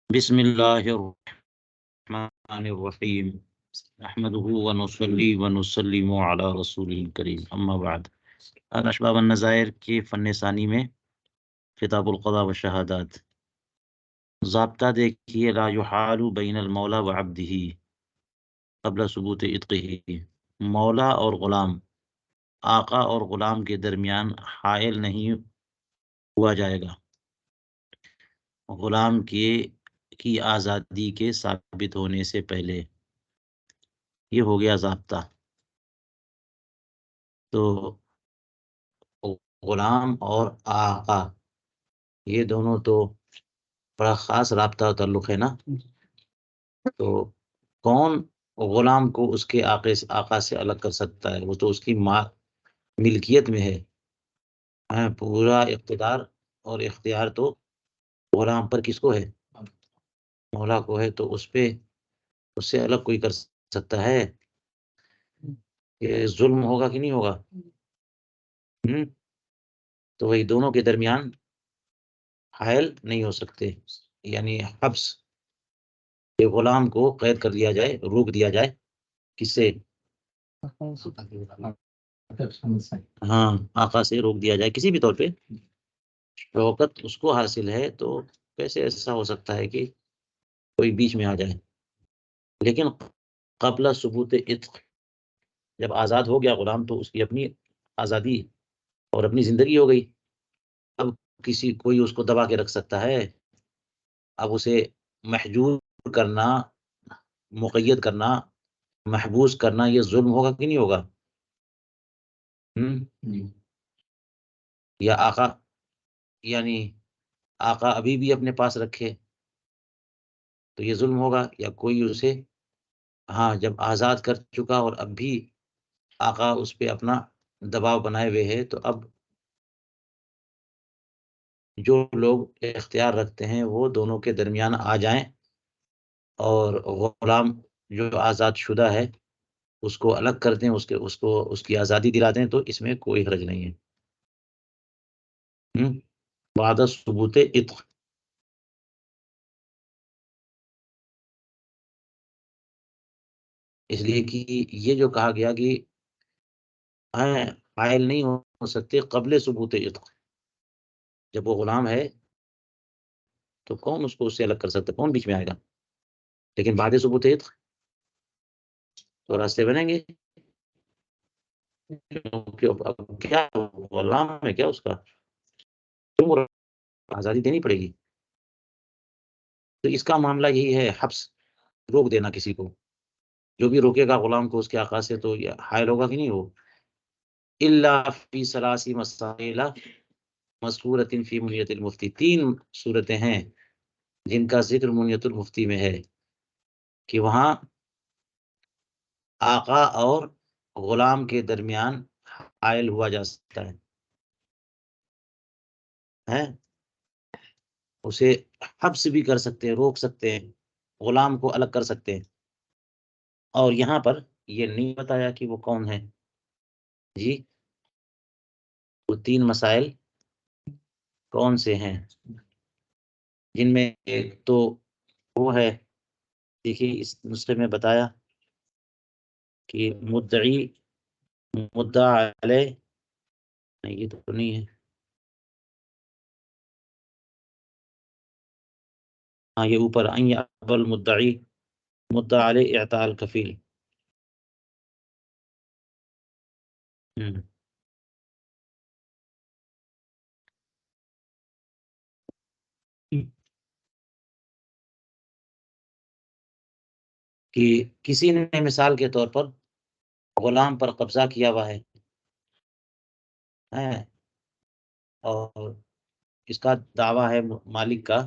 بسم اللہ الرحمن الرحیم نحمده ونصلی ونسلم علی رسول کریم اما بعد الاشباب النظائر کے فن ثانی میں کتاب القضاء و شہادات ضابطہ دیکھیے لا یحال بین المولا و عبدہ قبل ثبوت عتقہ مولا اور غلام آقا اور غلام کے درمیان حائل نہیں ہوا جائے گا غلام کی آزادی کے ثابت ہونے سے پہلے۔ یہ ہو گیا ضابطہ۔ تو غلام اور آقا یہ دونوں تو بڑا خاص رابطہ تعلق ہے نا۔ تو کون غلام کو اس کے آقا سے الگ کر سکتا ہے؟ وہ تو اس کی ملکیت میں ہے۔ پورا اقتدار اور اختیار تو غلام پر کس کو ہے؟ مولا کو ہے۔ تو اس سے الگ کوئی کر سکتا ہے؟ یہ ظلم ہوگا کہ نہیں ہوگا؟ تو وہی دونوں کے درمیان حائل نہیں ہو سکتے، یعنی حبس، کہ غلام کو قید کر دیا جائے، روک دیا جائے، کس سے؟ ہاں، آقا سے روک دیا جائے کسی بھی طور پہ۔ شوکت اس کو حاصل ہے تو کیسے ایسا ہو سکتا ہے کہ کوئی بیچ میں آ جائے؟ لیکن قبل ثبوت عتق، جب آزاد ہو گیا غلام تو اس کی اپنی آزادی اور اپنی زندگی ہو گئی۔ اب کوئی اس کو دبا کے رکھ سکتا ہے؟ اب اسے محجور کرنا، مقید کرنا، محبوس کرنا، یہ ظلم ہوگا کہ نہیں ہوگا؟ یا آقا، یعنی آقا ابھی بھی اپنے پاس رکھے تو یہ ظلم ہوگا؟ یا کوئی اسے جب آزاد کر چکا اور اب بھی آقا اس پہ اپنا دباؤ بنائے ہوئے ہے، تو اب جو لوگ اختیار رکھتے ہیں وہ دونوں کے درمیان آ جائیں اور غلام جو آزاد شدہ ہے اس کو الگ کر دیں، اس کی آزادی دلا دیں، تو اس میں کوئی حرج نہیں ہے۔ بعد ثبوت عتق، اس لیے کہ یہ جو کہا گیا کہ حائل نہیں ہو سکتے قبل ثبوت عتق، جب وہ غلام ہے تو کون اس کو اس سے الگ کر سکتا، کون بیچ میں آئے گا؟ لیکن بعد ثبوت عتق تو راستے بنیں گے، کیونکہ اب کیا غلام ہے کیا اس کا، آزادی دینی پڑے گی۔ تو اس کا معاملہ یہی ہے، حبس، روک دینا کسی کو، جو بھی روکے گا غلام کو اس کے آقا سے تو یہ حائل ہوگا کہ نہیں ہو۔ الا فی ثلاث مسائل مذکورۃ فی منیۃ المفتی، 3 صورتیں ہیں جن کا ذکر منیۃ المفتی میں ہے کہ وہاں آقا اور غلام کے درمیان حائل ہوا جا سکتا ہے، اسے حبس بھی کر سکتے ہیں، روک سکتے ہیں، غلام کو الگ کر سکتے ہیں۔ اور یہاں پر یہ نہیں بتایا کہ وہ کون ہے جی۔ وہ 3 مسائل کون سے ہیں، جن میں ایک تو وہ ہے، دیکھیے اس نسخے میں بتایا کہ مدعا علیہ، نہیں یہ تو نہیں ہے، یہ اوپر ان یأبى المدعی مدعا علیہ اعطاء الکفیل، کہ کسی نے مثال کے طور پر غلام پر قبضہ کیا ہوا ہے اور اس کا دعویٰ ہے مالک کا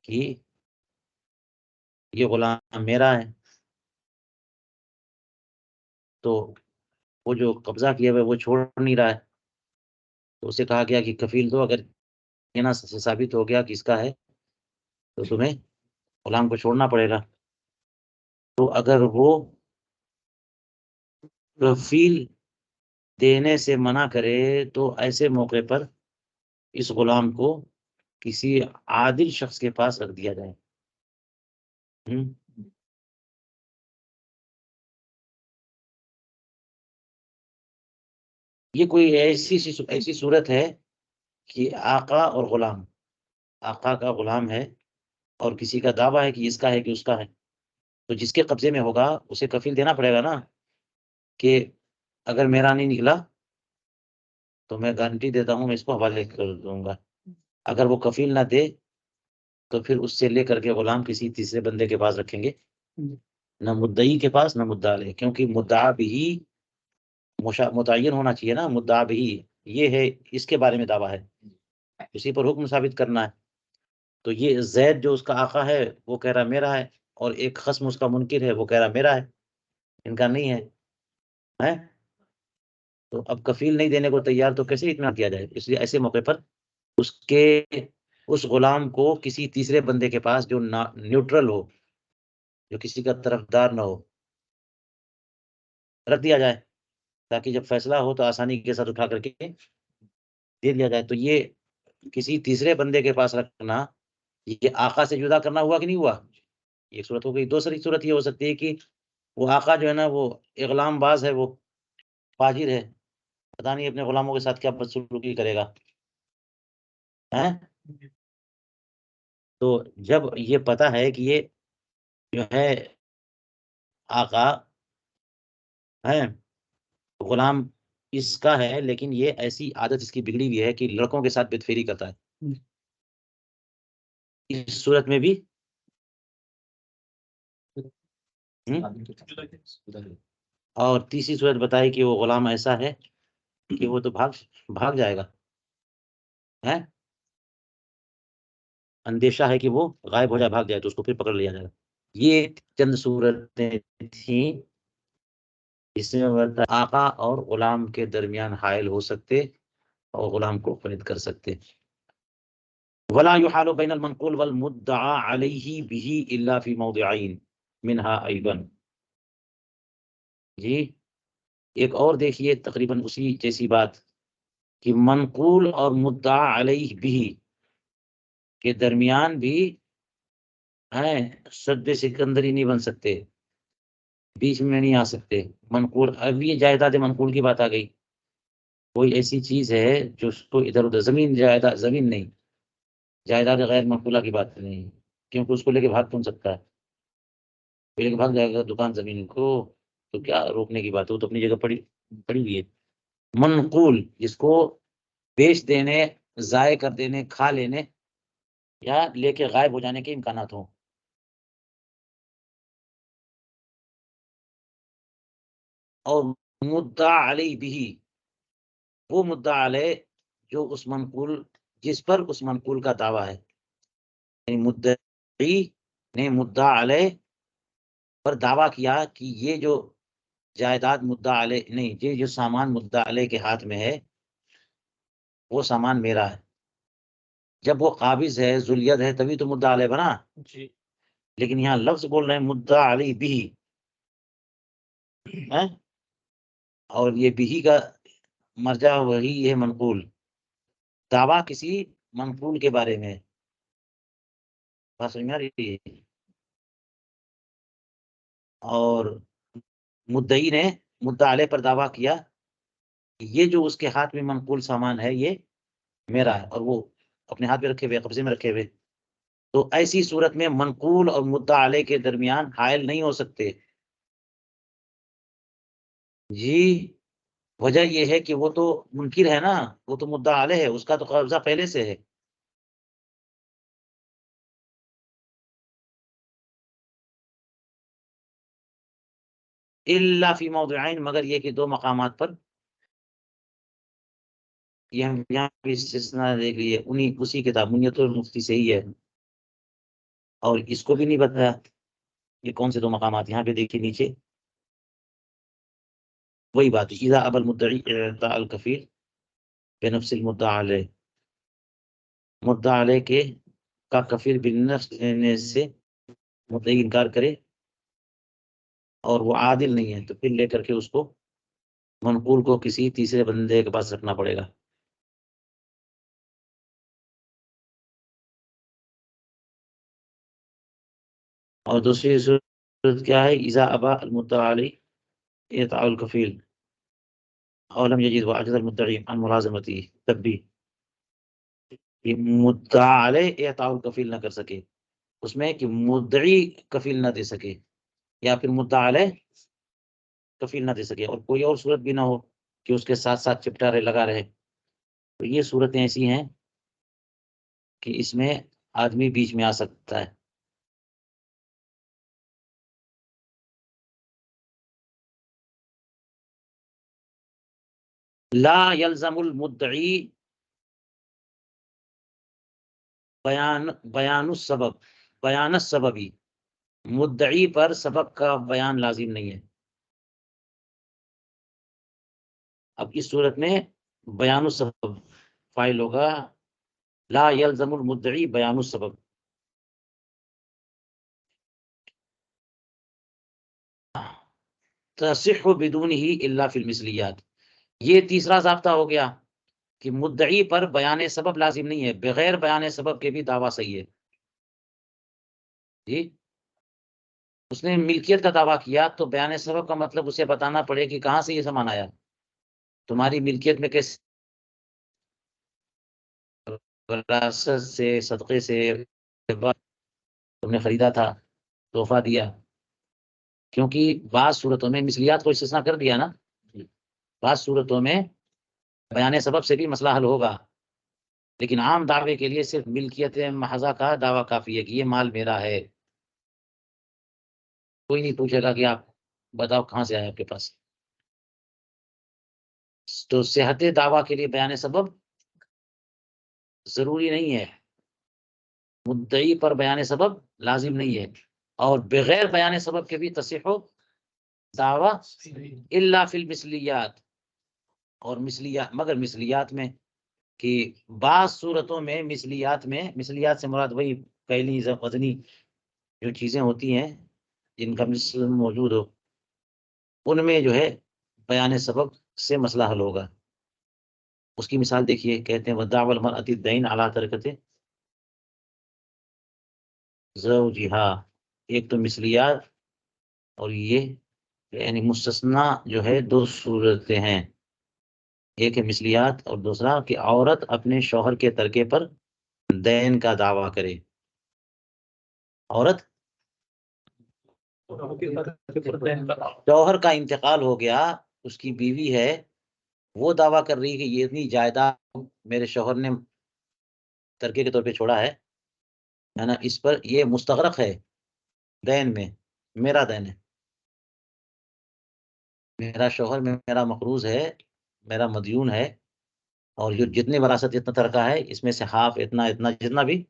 کہ یہ غلام میرا ہے، تو وہ جو قبضہ کیا ہوا ہے وہ چھوڑ نہیں رہا ہے، تو اسے کہا گیا کہ کفیل دو، اگر یہ نہ ثابت ہو گیا کہ اس کا ہے تو تمہیں غلام کو چھوڑنا پڑے گا۔ تو اگر وہ کفیل دینے سے منع کرے تو ایسے موقع پر اس غلام کو کسی عادل شخص کے پاس رکھ دیا جائے، یہ کوئی ایسی صورت ہے کہ آقا اور غلام، آقا کا غلام ہے اور کسی کا دعویٰ ہے کہ اس کا ہے کہ اس کا ہے، تو جس کے قبضے میں ہوگا اسے کفیل دینا پڑے گا نا، کہ اگر میرا نہیں نکلا تو میں گارنٹی دیتا ہوں میں اس کو حوالے کر دوں گا. اگر وہ کفیل نہ دے تو پھر اس سے لے کر کے غلام کسی تیسرے بندے کے پاس رکھیں گے، نہ مدعی کے پاس نہ مدعا علیہ، کیونکہ مدعا بھی متعین ہونا چاہیے نا. مدعا بھی یہ ہے، اس کے بارے میں دعویٰ ہے، اسی پر حکم ثابت کرنا ہے. تو یہ زید جو اس کا آقا ہے وہ کہہ رہا میرا ہے، اور ایک خصم اس کا منکر ہے وہ کہہ رہا میرا ہے، ان کا نہیں ہے. تو اب کفیل نہیں دینے کو تیار تو کیسے اطمینان کیا جائے؟ اس لیے ایسے موقع پر اس غلام کو کسی تیسرے بندے کے پاس جو نیوٹرل ہو، جو کسی کا طرفدار نہ ہو، رکھ دیا جائے، تاکہ جب فیصلہ ہو تو آسانی کے ساتھ اٹھا کر کے دے دیا جائے. تو یہ کسی تیسرے بندے کے پاس رکھنا، یہ آقا سے جدا کرنا ہوا کہ نہیں ہوا؟ ایک صورت ہو گئی. دوسری صورت یہ ہو سکتی ہے کہ وہ آقا جو ہے نا وہ اغلام باز ہے، وہ فاجر ہے، پتہ نہیں اپنے غلاموں کے ساتھ کیا بدسلوکی کرے گا. تو جب یہ پتہ ہے کہ یہ جو ہے آقا ہے، غلام اس کا ہے، لیکن یہ ایسی عادت اس کی بگڑی ہوئی ہے کہ لڑکوں کے ساتھ بدفیری کرتا ہے، اس صورت میں بھی اور تیسری صورت بتائی کہ وہ غلام ایسا ہے کہ وہ تو بھاگ جائے گا، اندیشہ ہے کہ وہ غائب ہو جائے، بھاگ جائے، تو اس کو پھر پکڑ لیا جائے گا. یہ چند صورتیں تھیں جس میں آقا اور غلام کے درمیان حائل ہو سکتے اور غلام کو فرید کر سکتے. ولا يحال بين المنقول والمدعى عليه به الا في موضعين منها ايضا. جی ایک اور دیکھیے تقریباً اسی جیسی بات کہ منقول اور مدعا علیہ بھی کے درمیان بھی سد سکندری نہیں بن سکتے، بیچ میں نہیں آ سکتے. منقول، اب یہ جائیداد منقول کی بات آ گئی. کوئی ایسی چیز ہے جو اس کو ادھر ادھر، زمین جائیداد، زمین نہیں، جائیداد غیر منقولہ کی بات نہیں، کیونکہ اس کو لے کے بھاگ کون سکتا ہے؟ لے کے بھاگ جائے گا دکان زمین کو تو کیا روکنے کی بات ہے؟ وہ تو اپنی جگہ پڑی ہوئی ہے. منقول جس کو بیچ دینے، ضائع کر دینے، کھا لینے یا لے کے غائب ہو جانے کے امکانات ہوں. اور مدعا علیہ بھی، وہ مدعا علیہ جو اس منقول، جس پر اس منقول کا دعویٰ ہے، یعنی مدعی نے مدعا علیہ پر دعویٰ کیا کہ یہ جو جائیداد مدعا علیہ نہیں، یہ جو سامان مدعا علیہ کے ہاتھ میں ہے وہ سامان میرا ہے. جب وہ قابض ہے، ذوالید ہے، تبھی تو مدعا علیہ بنا. لیکن یہاں لفظ بول رہے ہیں مدعا علیہ بھی، اور یہ بھی کا مرجع وہی ہے منقول، دعویٰ کسی منقول کے بارے میں. بات سمجھ میں آ رہی ہے؟ اور مدعی نے مدعا علیہ پر دعویٰ کیا کہ یہ جو اس کے ہاتھ میں منقول سامان ہے یہ میرا ہے، اور وہ اپنے ہاتھ میں رکھے ہوئے، قبضے میں رکھے ہوئے. تو ایسی صورت میں منقول اور مدعا علیہ کے درمیان حائل نہیں ہو سکتے. جی وجہ یہ ہے کہ وہ تو منکر ہے نا، وہ تو مدعا علیہ ہے، اس کا تو قبضہ پہلے سے ہے. الا فی موضعین، مگر یہ کہ دو مقامات پر. یہ ہم یہاں بھی استثناء دیکھ لیے، اسی کتاب منیت المفتی سے ہی ہے، اور اس کو بھی نہیں بتایا یہ کون سے دو مقامات. یہاں پہ دیکھیے نیچے وہی بات، اذا ابى المدعی اعطاء الکفیل بنفس المدعا علیہ، مدعا علیہ کے کا کفیل بالنفس دینے سے مدعی انکار کرے اور وہ عادل نہیں ہے، تو پھر لے کر کے اس کو منقول کو کسی تیسرے بندے کے پاس رکھنا پڑے گا. اور دوسری صورت کیا ہے؟ اذا ابا المدعی علیہ اطاع الکفیل اور لم یجد وعجز المدعی عن ملازمتی، تب بھی یہ مدعا علیہ اطاع الکفیل نہ کر سکے، اس میں کہ مدعی کفیل نہ دے سکے یا پھر مدعا علیہ کفیل نہ دے سکے، اور کوئی اور صورت بھی نہ ہو کہ اس کے ساتھ ساتھ چپٹا رہے، لگا رہے. تو یہ صورتیں ایسی ہیں کہ اس میں آدمی بیچ میں آ سکتا ہے. لا یلزم المدعی بیان السبب، بیان السببی، مدعی پر سبب کا بیان لازم نہیں ہے. اب اس صورت میں بیان السبب فاعل ہوگا، لا یلزم المدعی بیان السبب. تصح بدونہ الا فی المثلیات، یہ تیسرا ضابطہ ہو گیا کہ مدعی پر بیان سبب لازم نہیں ہے، بغیر بیان سبب کے بھی دعویٰ صحیح ہے. جی، اس نے ملکیت کا دعویٰ کیا تو بیان سبب کا مطلب اسے بتانا پڑے کہ کہاں سے یہ سامان آیا، تمہاری ملکیت میں کیسے، وراثت سے، صدقے سے، تم نے خریدا تھا، تحفہ دیا. کیونکہ بعض صورتوں میں مثلیات کو استثناء کر دیا نا، بعض صورتوں میں بیان سبب سے بھی مسئلہ حل ہوگا، لیکن عام دعوے کے لیے صرف ملکیت محضہ کا دعویٰ کافی ہے کہ یہ مال میرا ہے. کوئی نہیں پوچھے گا کہ آپ بتاؤ کہاں سے آیا آپ کے پاس. تو صحت دعویٰ کے لیے بیان سبب ضروری نہیں ہے، مدعی پر بیان سبب لازم نہیں ہے، اور بغیر بیان سبب کے بھی تصح دعویٰ الا فی المثلیات، اور مثلیات، مگر مثلیات میں کہ بعض صورتوں میں مثلیات سے مراد وہی پہلی وزنی جو چیزیں ہوتی ہیں جن کا مثل موجود ہو، ان میں جو ہے بیان سبب سے مسئلہ حل ہوگا. اس کی مثال دیکھیے، کہتے ہیں وَدَعْوَى الْمَرْأَةِ الدَّيْنَ عَلَىٰ تَرِكَةِ زَوْجِهَا، ایک تو مثلیات، اور یہ یعنی مستثنا جو ہے دو صورتیں ہیں، ایک ہے مثلیات اور دوسرا کہ عورت اپنے شوہر کے ترکے پر دین کا دعویٰ کرے. عورت شوہر کا انتقال ہو گیا، اس کی بیوی ہے، وہ دعویٰ کر رہی کہ یہ اتنی جائیداد میرے شوہر نے ترکے کے طور پہ چھوڑا ہے نا، اس پر یہ مستغرق ہے دین میں، میرا دین ہے، میرا شوہر میرا مقروض ہے، میرا مدیون ہے، اور جو جتنی وراثت اتنا ترکہ ہے اس میں سے ہاف، اتنا جتنا بھی،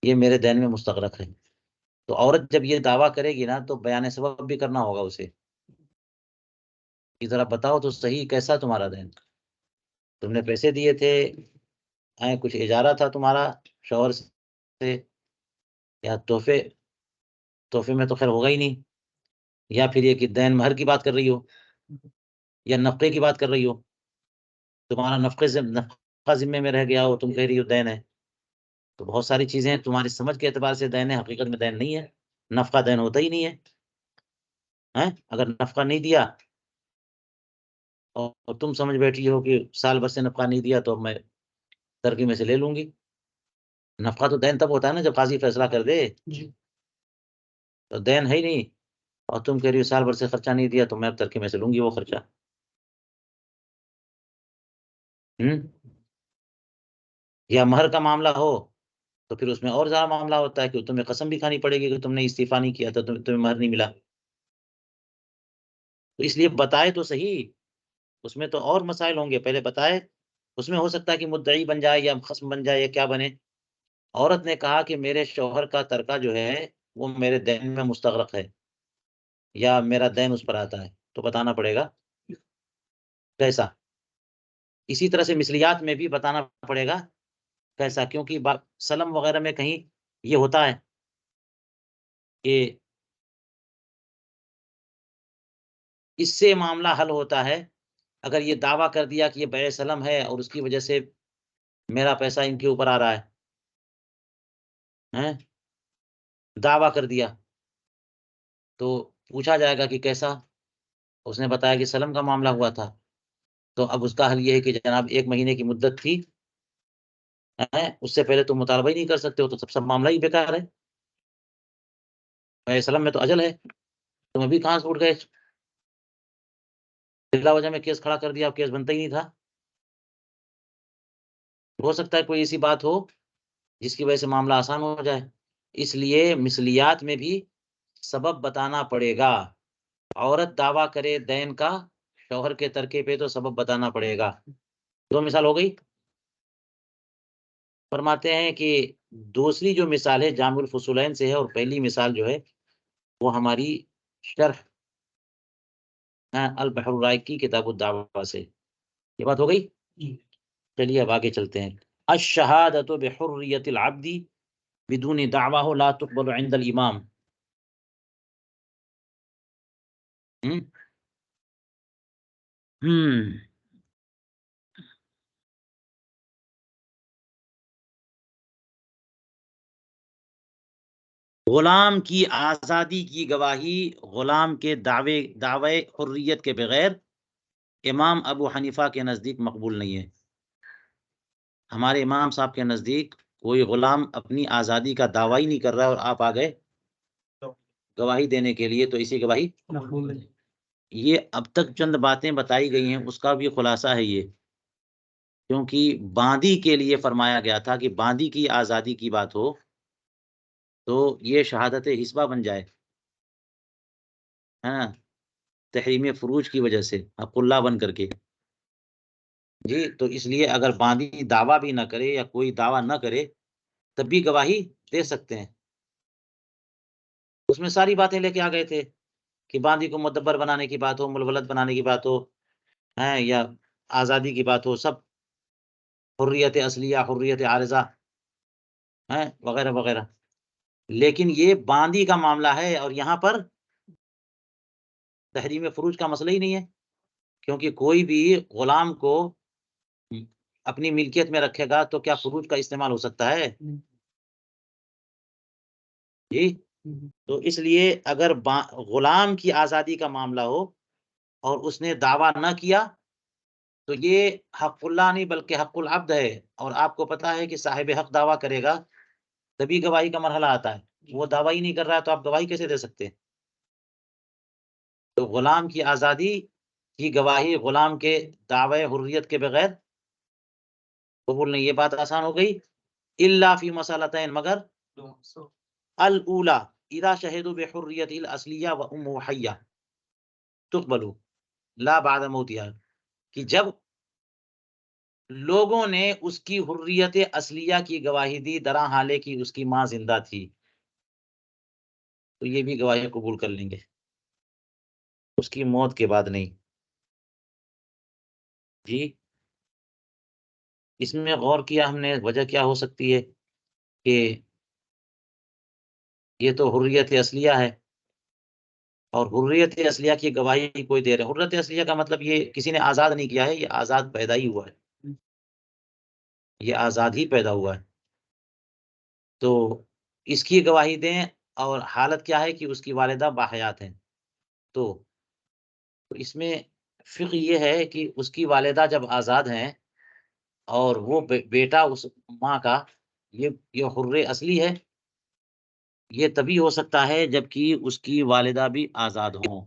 یہ میرے دین میں مستغرق ہے. تو عورت جب یہ دعویٰ کرے گی نا تو بیان سبب بھی کرنا ہوگا اسے کہ ذرا بتاؤ تو صحیح کیسا تمہارا دین، تم نے پیسے دیے تھے، کچھ اجارہ تھا تمہارا شوہر سے، یا تحفے میں تو خیر ہوگا ہی نہیں، یا پھر یہ کہ دین مہر کی بات کر رہی ہو یا نفقے کی بات کر رہی ہو، تمہارا نفقہ ذمے میں رہ گیا ہو، تم کہہ رہی ہو دین ہے. تو بہت ساری چیزیں تمہاری سمجھ کے اعتبار سے دین ہے، حقیقت میں دین نہیں ہے، نفقہ دین ہوتا ہی نہیں ہے. اگر نفقہ نہیں دیا اور تم سمجھ بیٹھی ہو کہ سال بھر سے نفقہ نہیں دیا تو میں ترکے میں سے لے لوں گی. نفقہ تو دین تب ہوتا ہے نا جب قاضی فیصلہ کر دے، تو دین ہے ہی نہیں، اور تم کہہ رہی ہو سال بھر سے خرچہ نہیں دیا تو میں اب ترکے میں سے لوں گی وہ خرچہ. یا مہر کا معاملہ ہو تو پھر اس میں اور زیادہ معاملہ ہوتا ہے کہ تمہیں قسم بھی کھانی پڑے گی کہ تم نے استعفیٰ نہیں کیا تھا، تمہیں مہر نہیں ملا. تو اس لیے بتائے تو صحیح، اس میں تو اور مسائل ہوں گے، پہلے بتائے. اس میں ہو سکتا ہے کہ مدعی بن جائے یا خصم بن جائے یا کیا بنے. عورت نے کہا کہ میرے شوہر کا ترکہ جو ہے وہ میرے دین میں مستغرق ہے، یا میرا دین اس پر آتا ہے، تو بتانا پڑے گا کیسا. اسی طرح سے مثلیات میں بھی بتانا پڑے گا کیسا، کیونکہ سلم وغیرہ میں کہیں یہ ہوتا ہے کہ اس سے معاملہ حل ہوتا ہے اگر یہ دعویٰ کر دیا کہ یہ بیع سلم ہے اور اس کی وجہ سے میرا پیسہ ان کے اوپر آ رہا ہے، دعویٰ کر دیا تو پوچھا جائے گا کہ کیسا؟ اس نے بتایا کہ سلم کا معاملہ ہوا تھا. تو اب اس کا حل یہ ہے کہ جناب 1 مہینے کی مدت تھی، اس سے پہلے تم مطالبہ ہی نہیں کر سکتے ہو، تو سب معاملہ ہی بیکار ہے. سلم میں تو اجل ہے، تم ابھی کہاں سے اٹھ گئے؟ بلا وجہ میں کیس کھڑا کر دیا، کیس بنتا ہی نہیں تھا. ہو سکتا ہے کوئی ایسی بات ہو جس کی وجہ سے معاملہ آسان ہو جائے. اس لیے مثلیات میں بھی سبب بتانا پڑے گا. عورت دعویٰ کرے دین کا شوہر کے ترکے پہ تو سبب بتانا پڑے گا. 2 مثال ہو گئی. فرماتے ہیں کہ دوسری جو مثال ہے جامع الفصولین سے ہے، اور پہلی مثال جو ہے وہ ہماری شرح البحر الرائق کی کتاب الدعوہ سے. یہ بات ہو گئی. چلیے اب آگے چلتے ہیں. الشہادۃ بحریۃ العبد بدون دعوہ لا تقبل عند الامام. غلام کی آزادی کی گواہی غلام کے دعوے حریت کے بغیر امام ابو حنیفہ کے نزدیک مقبول نہیں ہے. ہمارے امام صاحب کے نزدیک کوئی غلام اپنی آزادی کا دعویٰ ہی نہیں کر رہا ہے اور آپ آ گئے گواہی دینے کے لیے، تو اسی گواہی مقبول ہے. یہ اب تک چند باتیں بتائی گئی ہیں، اس کا بھی خلاصہ ہے یہ، کیونکہ باندی کے لیے فرمایا گیا تھا کہ باندی کی آزادی کی بات ہو تو یہ شہادت حسبہ بن جائے، ہاں، تحریم فروج کی وجہ سے حق اللہ بن کر کے. جی تو اس لیے اگر باندی دعویٰ بھی نہ کرے یا کوئی دعویٰ نہ کرے تب بھی گواہی دے سکتے ہیں. اس میں ساری باتیں لے کے آ گئے تھے کہ باندی کو مدبر بنانے کی بات ہو، ملولد بنانے کی بات ہو، یا آزادی کی بات ہو، سب حریت اصلیہ، حریت عارضہ، وغیرہ وغیرہ. لیکن یہ باندی کا معاملہ ہے اور یہاں پر تحریم فروج کا مسئلہ ہی نہیں ہے، کیونکہ کوئی بھی غلام کو اپنی ملکیت میں رکھے گا تو کیا فروج کا استعمال ہو سکتا ہے؟ جی تو اس لیے اگر غلام کی آزادی کا معاملہ ہو اور اس نے دعویٰ نہ کیا تو یہ حق اللہ نہیں بلکہ حق العبد ہے. اور آپ کو پتا ہے کہ صاحب حق دعویٰ کرے گا تبھی گواہی کا مرحلہ آتا ہے. وہ دعویٰ ہی نہیں کر رہا ہے تو آپ گواہی کیسے دے سکتے ہیں؟ تو غلام کی آزادی کی گواہی غلام کے دعوے حریت کے بغیر قبول نہیں. یہ بات آسان ہو گئی. الا فی مسالتین، مگر الاولی اذا شہدوا بحریت الاصلیہ و ام حیہ تقبل لا بعد موتها، کہ جب لوگوں نے اس کی حریت اصلیہ کی گواہی دی درا حالے کی اس کی ماں زندہ تھی، تو یہ بھی گواہی قبول کر لیں گے، اس کی موت کے بعد نہیں. جی اس میں غور کیا ہم نے، وجہ کیا ہو سکتی ہے کہ یہ تو حریت اصلیہ ہے اور حریت اصلیہ کی گواہی کوئی دے رہا ہے. حریت اصلیہ کا مطلب یہ کسی نے آزاد نہیں کیا ہے، یہ آزاد پیدا ہی ہوا ہے، یہ آزاد ہی پیدا ہوا ہے. تو اس کی گواہی دیں، اور حالت کیا ہے کہ اس کی والدہ باحیات ہیں. تو اس میں فقہ یہ ہے کہ اس کی والدہ جب آزاد ہیں اور وہ بیٹا اس ماں کا یہ حر اصلی ہے، یہ تبھی ہو سکتا ہے جبکہ اس کی والدہ بھی آزاد ہوں.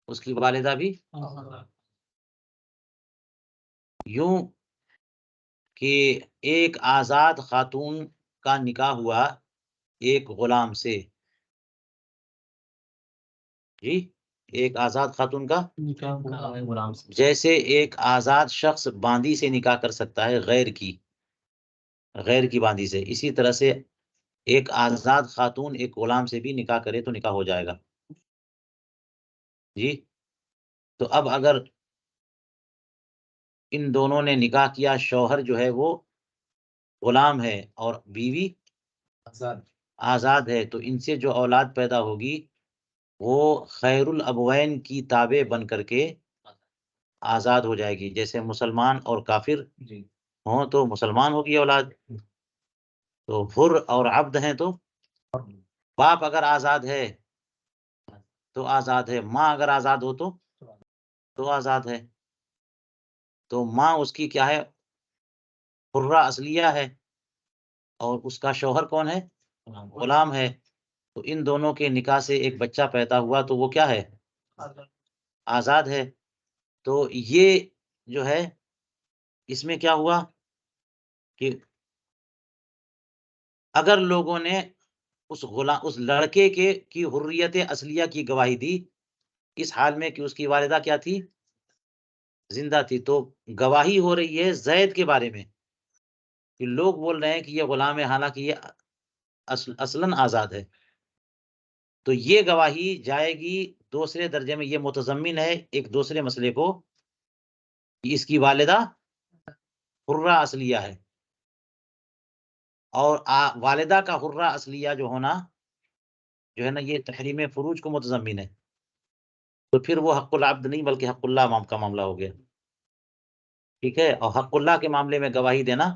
اس کی والدہ بھی یوں کہ ایک آزاد خاتون کا نکاح ہوا ایک غلام سے. جی ایک آزاد خاتون کا غلام سے، جیسے ایک آزاد شخص باندی سے نکاح کر سکتا ہے غیر کی باندی سے، اسی طرح سے ایک آزاد خاتون ایک غلام سے بھی نکاح کرے تو نکاح ہو جائے گا. جی تو اب اگر ان دونوں نے نکاح کیا، شوہر جو ہے وہ غلام ہے اور بیوی آزاد ہے، تو ان سے جو اولاد پیدا ہوگی وہ خیر الابوین کی تابع بن کر کے آزاد ہو جائے گی. جیسے مسلمان اور کافر ہوں تو مسلمان ہوگی اولاد، تو حر اور عبد ہیں تو باپ اگر آزاد ہے تو آزاد ہے، ماں اگر آزاد ہو تو آزاد ہے. تو ماں اس کی کیا ہے؟ حرہ اصلیہ ہے، اور اس کا شوہر کون ہے؟ غلام ہے. تو ان دونوں کے نکاح سے ایک بچہ پیدا ہوا تو وہ کیا ہے؟ آزاد ہے. تو یہ جو ہے اس میں کیا ہوا کہ اگر لوگوں نے اس لڑکے کی حریت اصلیہ کی گواہی دی اس حال میں کہ اس کی والدہ کیا تھی؟ زندہ تھی، تو گواہی ہو رہی ہے زید کے بارے میں کہ لوگ بول رہے ہیں کہ یہ غلام ہے، حالانکہ یہ اصلاً آزاد ہے. تو یہ گواہی جائے گی دوسرے درجے میں، یہ متضمن ہے ایک دوسرے مسئلے کو کہ اس کی والدہ حرہ اصلیہ ہے، اور والدہ کا حرہ اصلیہ جو ہونا جو ہے نا یہ تحریم فروج کو متضمن ہے. تو پھر وہ حق العبد نہیں بلکہ حق اللہ کا معاملہ ہو گیا. ٹھیک ہے، اور حق اللہ کے معاملے میں گواہی دینا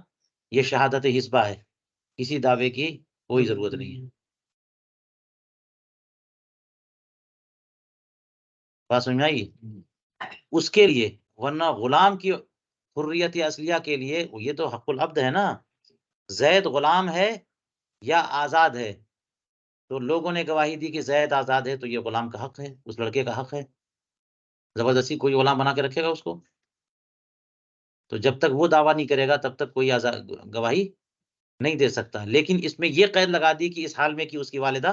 یہ شہادت حسبہ ہے، کسی دعوے کی کوئی ضرورت نہیں ہے. بات سمجھ میں آئی؟ اس کے لیے، ورنہ غلام کی حریت اصلیہ کے لیے یہ تو حق العبد ہے نا، زید غلام ہے یا آزاد ہے. تو لوگوں نے گواہی دی کہ زید آزاد ہے تو یہ غلام کا حق ہے، اس لڑکے کا حق ہے. زبردستی کوئی غلام بنا کے رکھے گا اس کو؟ تو جب تک وہ دعویٰ نہیں کرے گا تب تک کوئی گواہی نہیں دے سکتا. لیکن اس میں یہ قید لگا دی کہ اس حال میں کہ اس کی والدہ.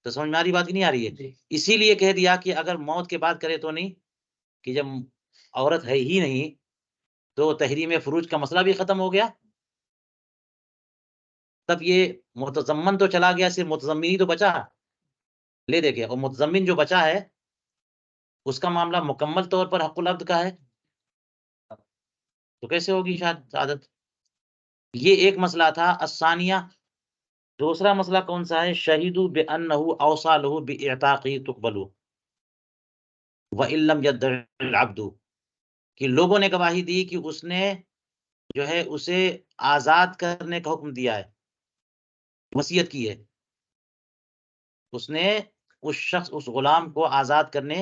تو سمجھ میں آ رہی بات کی نہیں آ رہی ہے؟ اسی لیے کہہ دیا کہ اگر موت کے بعد کرے تو نہیں، کہ جب عورت ہے ہی نہیں تو تحریم فروج کا مسئلہ بھی ختم ہو گیا. تب یہ متضمن تو چلا گیا، صرف متضمن ہی تو بچا لے دے گیا، اور متضمن جو بچا ہے اس کا معاملہ مکمل طور پر حق العبد کا ہے. تو کیسے ہوگی شہادت؟ یہ ایک مسئلہ تھا. الثانیہ، دوسرا مسئلہ کون سا ہے؟ شہیدوا بانہ اوصى له باعتاقه تقبل وان لم يدع العبد، کہ لوگوں نے گواہی دی کہ اس نے جو ہے اسے آزاد کرنے کا حکم دیا ہے، وصیت کی ہے، اس نے اس شخص اس غلام کو آزاد کرنے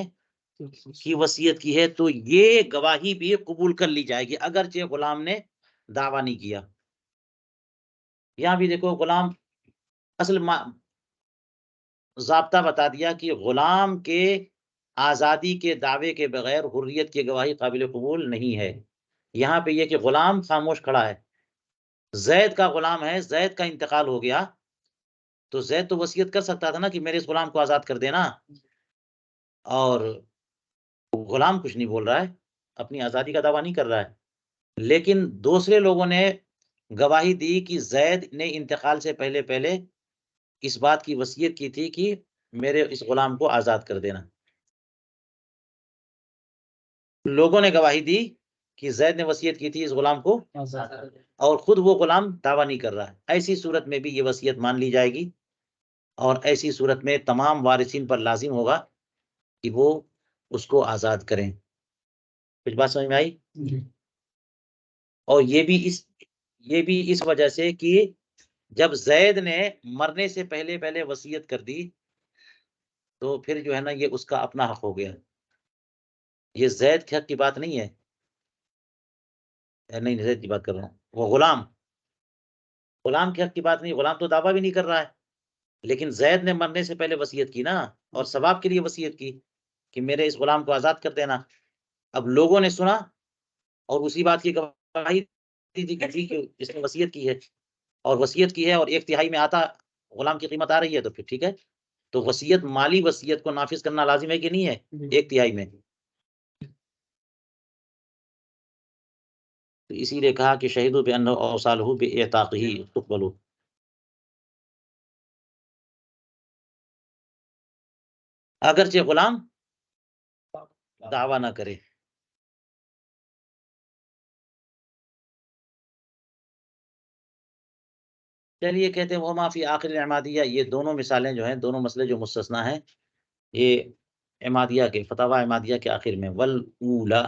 کی وصیت کی ہے، تو یہ گواہی بھی قبول کر لی جائے گی اگرچہ غلام نے دعویٰ نہیں کیا. یہاں بھی دیکھو غلام اصل ضابطہ بتا دیا کہ غلام کے آزادی کے دعوے کے بغیر حریت کی گواہی قابل قبول نہیں ہے. یہاں پہ یہ کہ غلام خاموش کھڑا ہے، زید کا غلام ہے، زید کا انتقال ہو گیا تو زید تو وصیت کر سکتا تھا نا کہ میرے اس غلام کو آزاد کر دینا، اور غلام کچھ نہیں بول رہا ہے، اپنی آزادی کا دعویٰ نہیں کر رہا ہے. لیکن دوسرے لوگوں نے گواہی دی کہ زید نے انتقال سے پہلے اس بات کی وصیت کی تھی کہ میرے اس غلام کو آزاد کر دینا. لوگوں نے گواہی دی کہ زید نے وصیت کی تھی اس غلام کو، اور خود وہ غلام دعویٰ نہیں کر رہا ہے. ایسی صورت میں بھی یہ وصیت مان لی جائے گی، اور ایسی صورت میں تمام وارثین پر لازم ہوگا کہ وہ اس کو آزاد کریں. کچھ بات سمجھ میں آئی؟ اور یہ بھی اس وجہ سے کہ جب زید نے مرنے سے پہلے وصیت کر دی تو پھر جو ہے نا یہ اس کا اپنا حق ہو گیا. یہ زید کے حق کی بات نہیں ہے، نہیں زید کی بات کر رہا ہوں، وہ غلام کے حق کی بات نہیں. غلام تو دعویٰ بھی نہیں کر رہا ہے، لیکن زید نے مرنے سے پہلے وصیت کی نا، اور ثواب کے لیے وصیت کی کہ میرے اس غلام کو آزاد کر دینا. اب لوگوں نے سنا اور اسی بات کی گواہی دی تھی کہ اس نے وصیت کی ہے، اور وصیت کی ہے اور 1/3 میں آتا غلام کی قیمت آ رہی ہے، تو پھر ٹھیک ہے. تو وصیت، مالی وصیت کو نافذ کرنا لازم ہے کہ نہیں ہے 1/3 میں؟ تو اسی لیے کہا کہ شہیدوا بانہ اوصى له باعتاقه تقبل. اگرچہ غلام دعویٰ نہ کرے. چلیے کہتے ہیں وما فی آخر العمادیہ، یہ دونوں مثالیں جو ہیں، دونوں مسئلے جو مستثنا ہیں، یہ عمادیہ کے فتاوی عمادیہ کے آخر میں. والاولی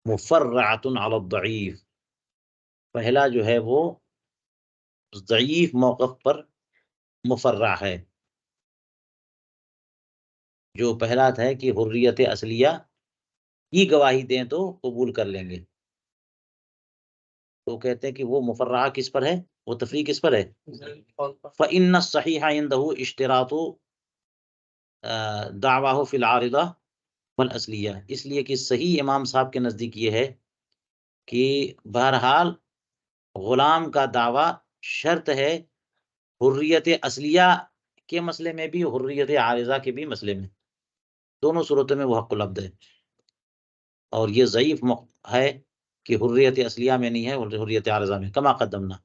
مفرعۃ علی الضعیف، پہلا جو ہے وہ ضعیف موقف پر مفرع ہے. جو پہلا ہے کہ حریت اصلیہ کی گواہی دیں تو قبول کر لیں گے، تو کہتے ہیں کہ وہ مفرع کس پر ہے، وہ تفریق کس پر ہے. فإن الصحیح عنده اشتراط دعواہ فی العارضہ والاصلیہ، اس لیے کہ صحیح امام صاحب کے نزدیک یہ ہے کہ بہرحال غلام کا دعویٰ شرط ہے حریت اصلیہ کے مسئلے میں بھی، حریت عارضہ کے بھی مسئلے میں، دونوں صورتوں میں وہ حق العبد ہے. اور یہ ضعیف ہے کہ حریت اصلیہ میں نہیں ہے، حریت عارضہ میں، کما قدمنا.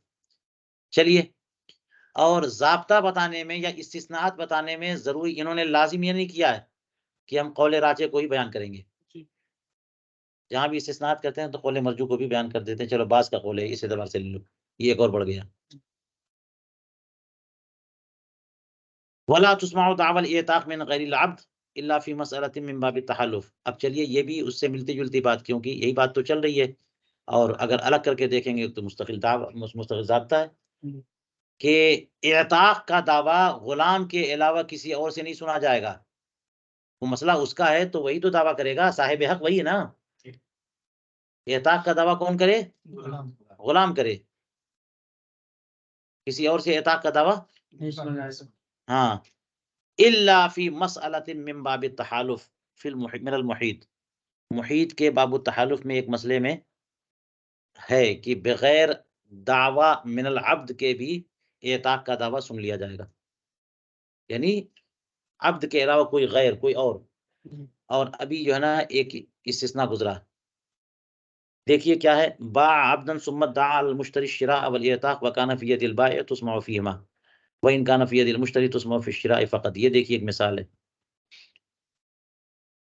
چلیے، اور ضابطہ بتانے میں یا استثناءات بتانے میں ضروری انہوں نے لازم یہ نہیں کیا ہے کہ ہم قول راجح کو ہی بیان کریں گے. جہاں بھی استثناءات کرتے ہیں تو قول مرجوح کو بھی بیان کر دیتے ہیں، چلو بعض کا قول ہے اس اعتبار سے لے لو، یہ ایک اور بڑھ گیا. ولا تسمع دعوى الاعتاق من غیر العبد الا فی مسألة من باب التحلف. اب چلیے یہ بھی اس سے ملتی جلتی بات، کیونکہ یہی بات تو چل رہی ہے، اور اگر الگ کر کے دیکھیں گے تو مستقل ضابطہ ہے کہ اعتاق کا دعویٰ غلام کے علاوہ کسی اور سے نہیں سنا جائے گا. وہ مسئلہ اس کا ہے تو وہی تو دعویٰ کرے گا، صاحب حق وہی ہے نا. اعتاق کا دعویٰ کون کرے؟ غلام کرے. کسی اور سے اعتاق کا دعویٰ ہاں، الا فی مسألة من باب التحالف فی من المحیط، محیط کے باب التحالف میں ایک مسئلے میں ہے کہ بغیر دعویٰ من العبد کے بھی اعتاق کا دعویٰ سن لیا جائے گا، یعنی عبد کے علاوہ کوئی غیر، کوئی اور ابھی جو ہے نا ایک استثناء گزرا، دیکھیے کیا ہے. باع عبدا ثم ادعى المشتری الشراء والاعتاق وكان في يد البائع تسمع فيهما وان كان في يد المشتری تسمع في الشراء فقط. یہ دیکھیے ایک مثال ہے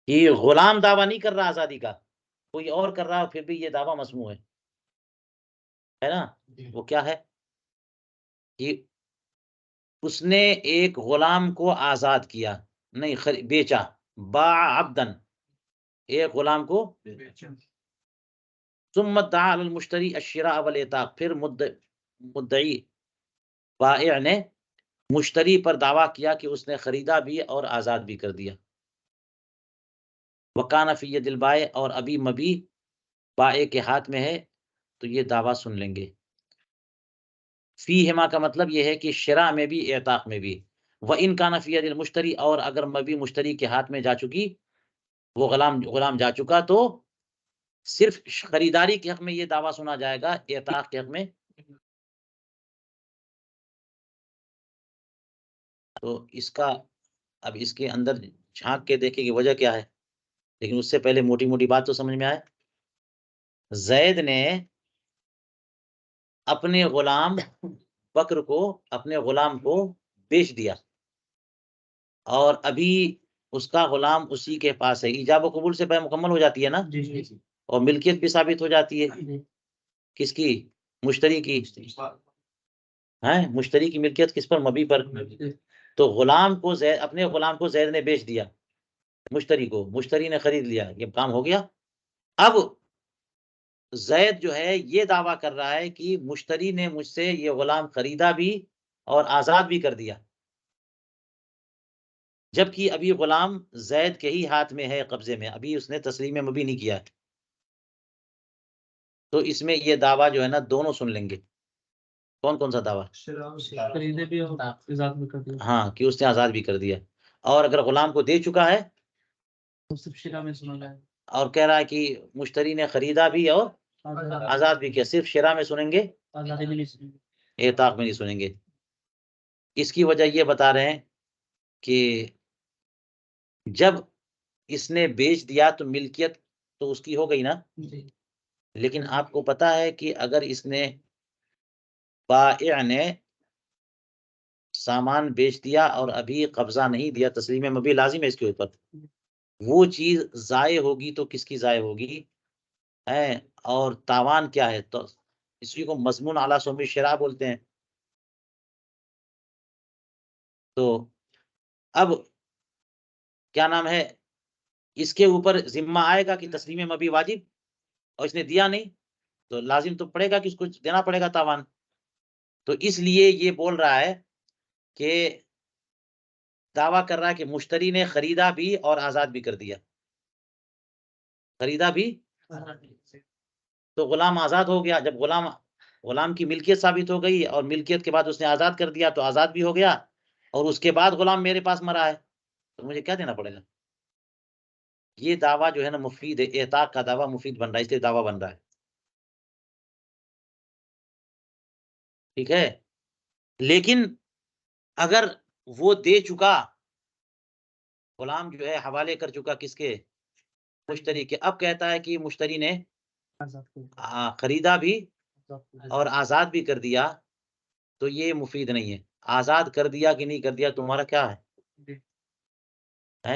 کہ غلام دعویٰ نہیں کر رہا آزادی کا، کوئی اور کر رہا، پھر بھی یہ دعویٰ مسموع ہے نا. وہ کیا ہے کہ اس نے ایک غلام کو آزاد کیا، نہیں بیچا، باع عبدن، ایک غلام کو، ثم ادعى على المشتری الشراء والاعتاق، پھر مدعی بائع نے مشتری پر دعویٰ کیا کہ اس نے خریدا بھی اور آزاد بھی کر دیا. وکان فی ید البائع، اور ابھی مبی بائع کے ہاتھ میں ہے، تو یہ دعویٰ سن لیں گے. فیہما کا مطلب یہ ہے کہ شراء میں بھی اعتاق میں بھی. وان کان فی ید المشتری، اور اگر مبی مشتری کے ہاتھ میں جا چکی، وہ غلام جا چکا، تو صرف خریداری کے حق میں یہ دعویٰ سنا جائے گا، اعتاق کے حق میں. تو اس کا اب اس کے اندر جھانک کے دیکھیں کہ وجہ کیا ہے، لیکن اس سے پہلے موٹی موٹی بات تو سمجھ میں آئے. زید نے اپنے غلام بکر کو، اپنے غلام کو بیچ دیا، اور ابھی اس کا غلام اسی کے پاس ہے. ایجاب و قبول سے پہلے مکمل ہو جاتی ہے نا، اور ملکیت بھی ثابت ہو جاتی ہے. کس کی؟ مشتری کی. مشتری کی ملکیت کس پر؟ مبی پر. تو غلام کو اپنے غلام کو زید نے بیچ دیا مشتری کو، مشتری نے خرید لیا، یہ کام ہو گیا. اب زید جو ہے یہ دعویٰ کر رہا ہے کہ مشتری نے مجھ سے یہ غلام خریدا بھی اور آزاد بھی کر دیا، جبکہ ابھی غلام زید کے ہی ہاتھ میں ہے، قبضے میں، ابھی اس نے تسلیم مبی نہیں کیا ہے. تو اس میں یہ دعویٰ جو ہے نا دونوں سن لیں گے. کون سا دعویٰ؟ ہاں، کہ اس نے آزاد بھی کر دیا. اور اگر غلام کو دے چکا ہے اور کہہ رہا ہے کہ مشتری نے خریدا بھی اور آزاد بھی کیا، صرف شراء میں سنیں گے، اعتاق میں نہیں سنیں گے. اس کی وجہ یہ بتا رہے ہیں کہ جب اس نے بیچ دیا تو ملکیت تو اس کی ہو گئی نا، لیکن آپ کو پتا ہے کہ اگر اس نے بائع نے سامان بیچ دیا اور ابھی قبضہ نہیں دیا، تسلیم مبی لازم ہے اس کے اوپر، وہ چیز ضائع ہوگی تو کس کی ضائع ہوگی ہے، اور تاوان کیا ہے، تو اسی کو مضمون اعلی سومی شراء بولتے ہیں. تو اب کیا نام ہے، اس کے اوپر ذمہ آئے گا کہ تسلیم مبی واجب، اور اس نے دیا نہیں تو لازم تو پڑے گا کہ اس کو دینا پڑے گا تاوان. تو اس لیے یہ بول رہا ہے کہ دعویٰ کر رہا ہے کہ مشتری نے خریدا بھی اور آزاد بھی کر دیا. خریدا بھی تو غلام آزاد ہو گیا. جب غلام کی ملکیت ثابت ہو گئی اور ملکیت کے بعد اس نے آزاد کر دیا تو آزاد بھی ہو گیا، اور اس کے بعد غلام میرے پاس مرا ہے تو مجھے کیا دینا پڑے گا؟ یہ دعویٰ جو ہے نا مفید ہے، اعتاق کا دعویٰ مفید بن رہا ہے، اس لیے دعویٰ بن رہا ہے. ٹھیک ہے، لیکن اگر وہ دے چکا، غلام جو ہے حوالے کر چکا کس کے؟ مشتری کے. اب کہتا ہے کہ مشتری نے خریدا بھی اور آزاد بھی کر دیا، تو یہ مفید نہیں ہے. آزاد کر دیا کہ نہیں کر دیا تمہارا کیا ہے؟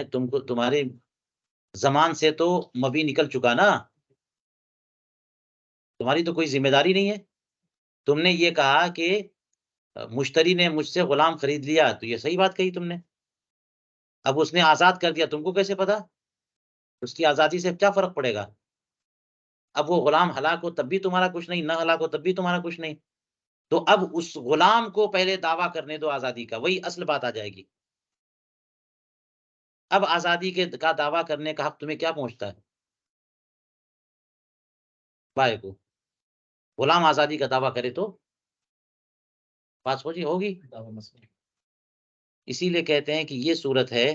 تم کو تمہارے زمان سے تو مبی نکل چکا نا، تمہاری تو کوئی ذمہ داری نہیں ہے. تم نے یہ کہا کہ مشتری نے مجھ سے غلام خرید لیا، تو یہ صحیح بات کہی تم نے. اب اس نے آزاد کر دیا، تم کو کیسے پتا؟ اس کی آزادی سے کیا فرق پڑے گا؟ اب وہ غلام ہلاک ہو تب بھی تمہارا کچھ نہیں، نہ ہلاک ہو تب بھی تمہارا کچھ نہیں. تو اب اس غلام کو پہلے دعویٰ کرنے دو آزادی کا، وہی اصل بات آ جائے گی. اب آزادی کا دعویٰ کرنے کا حق تمہیں کیا پہنچتا ہے؟ بھائی کو. غلام آزادی کا دعویٰ کرے تو بات سوچی ہوگی. اسی لیے کہتے ہیں کہ یہ صورت ہے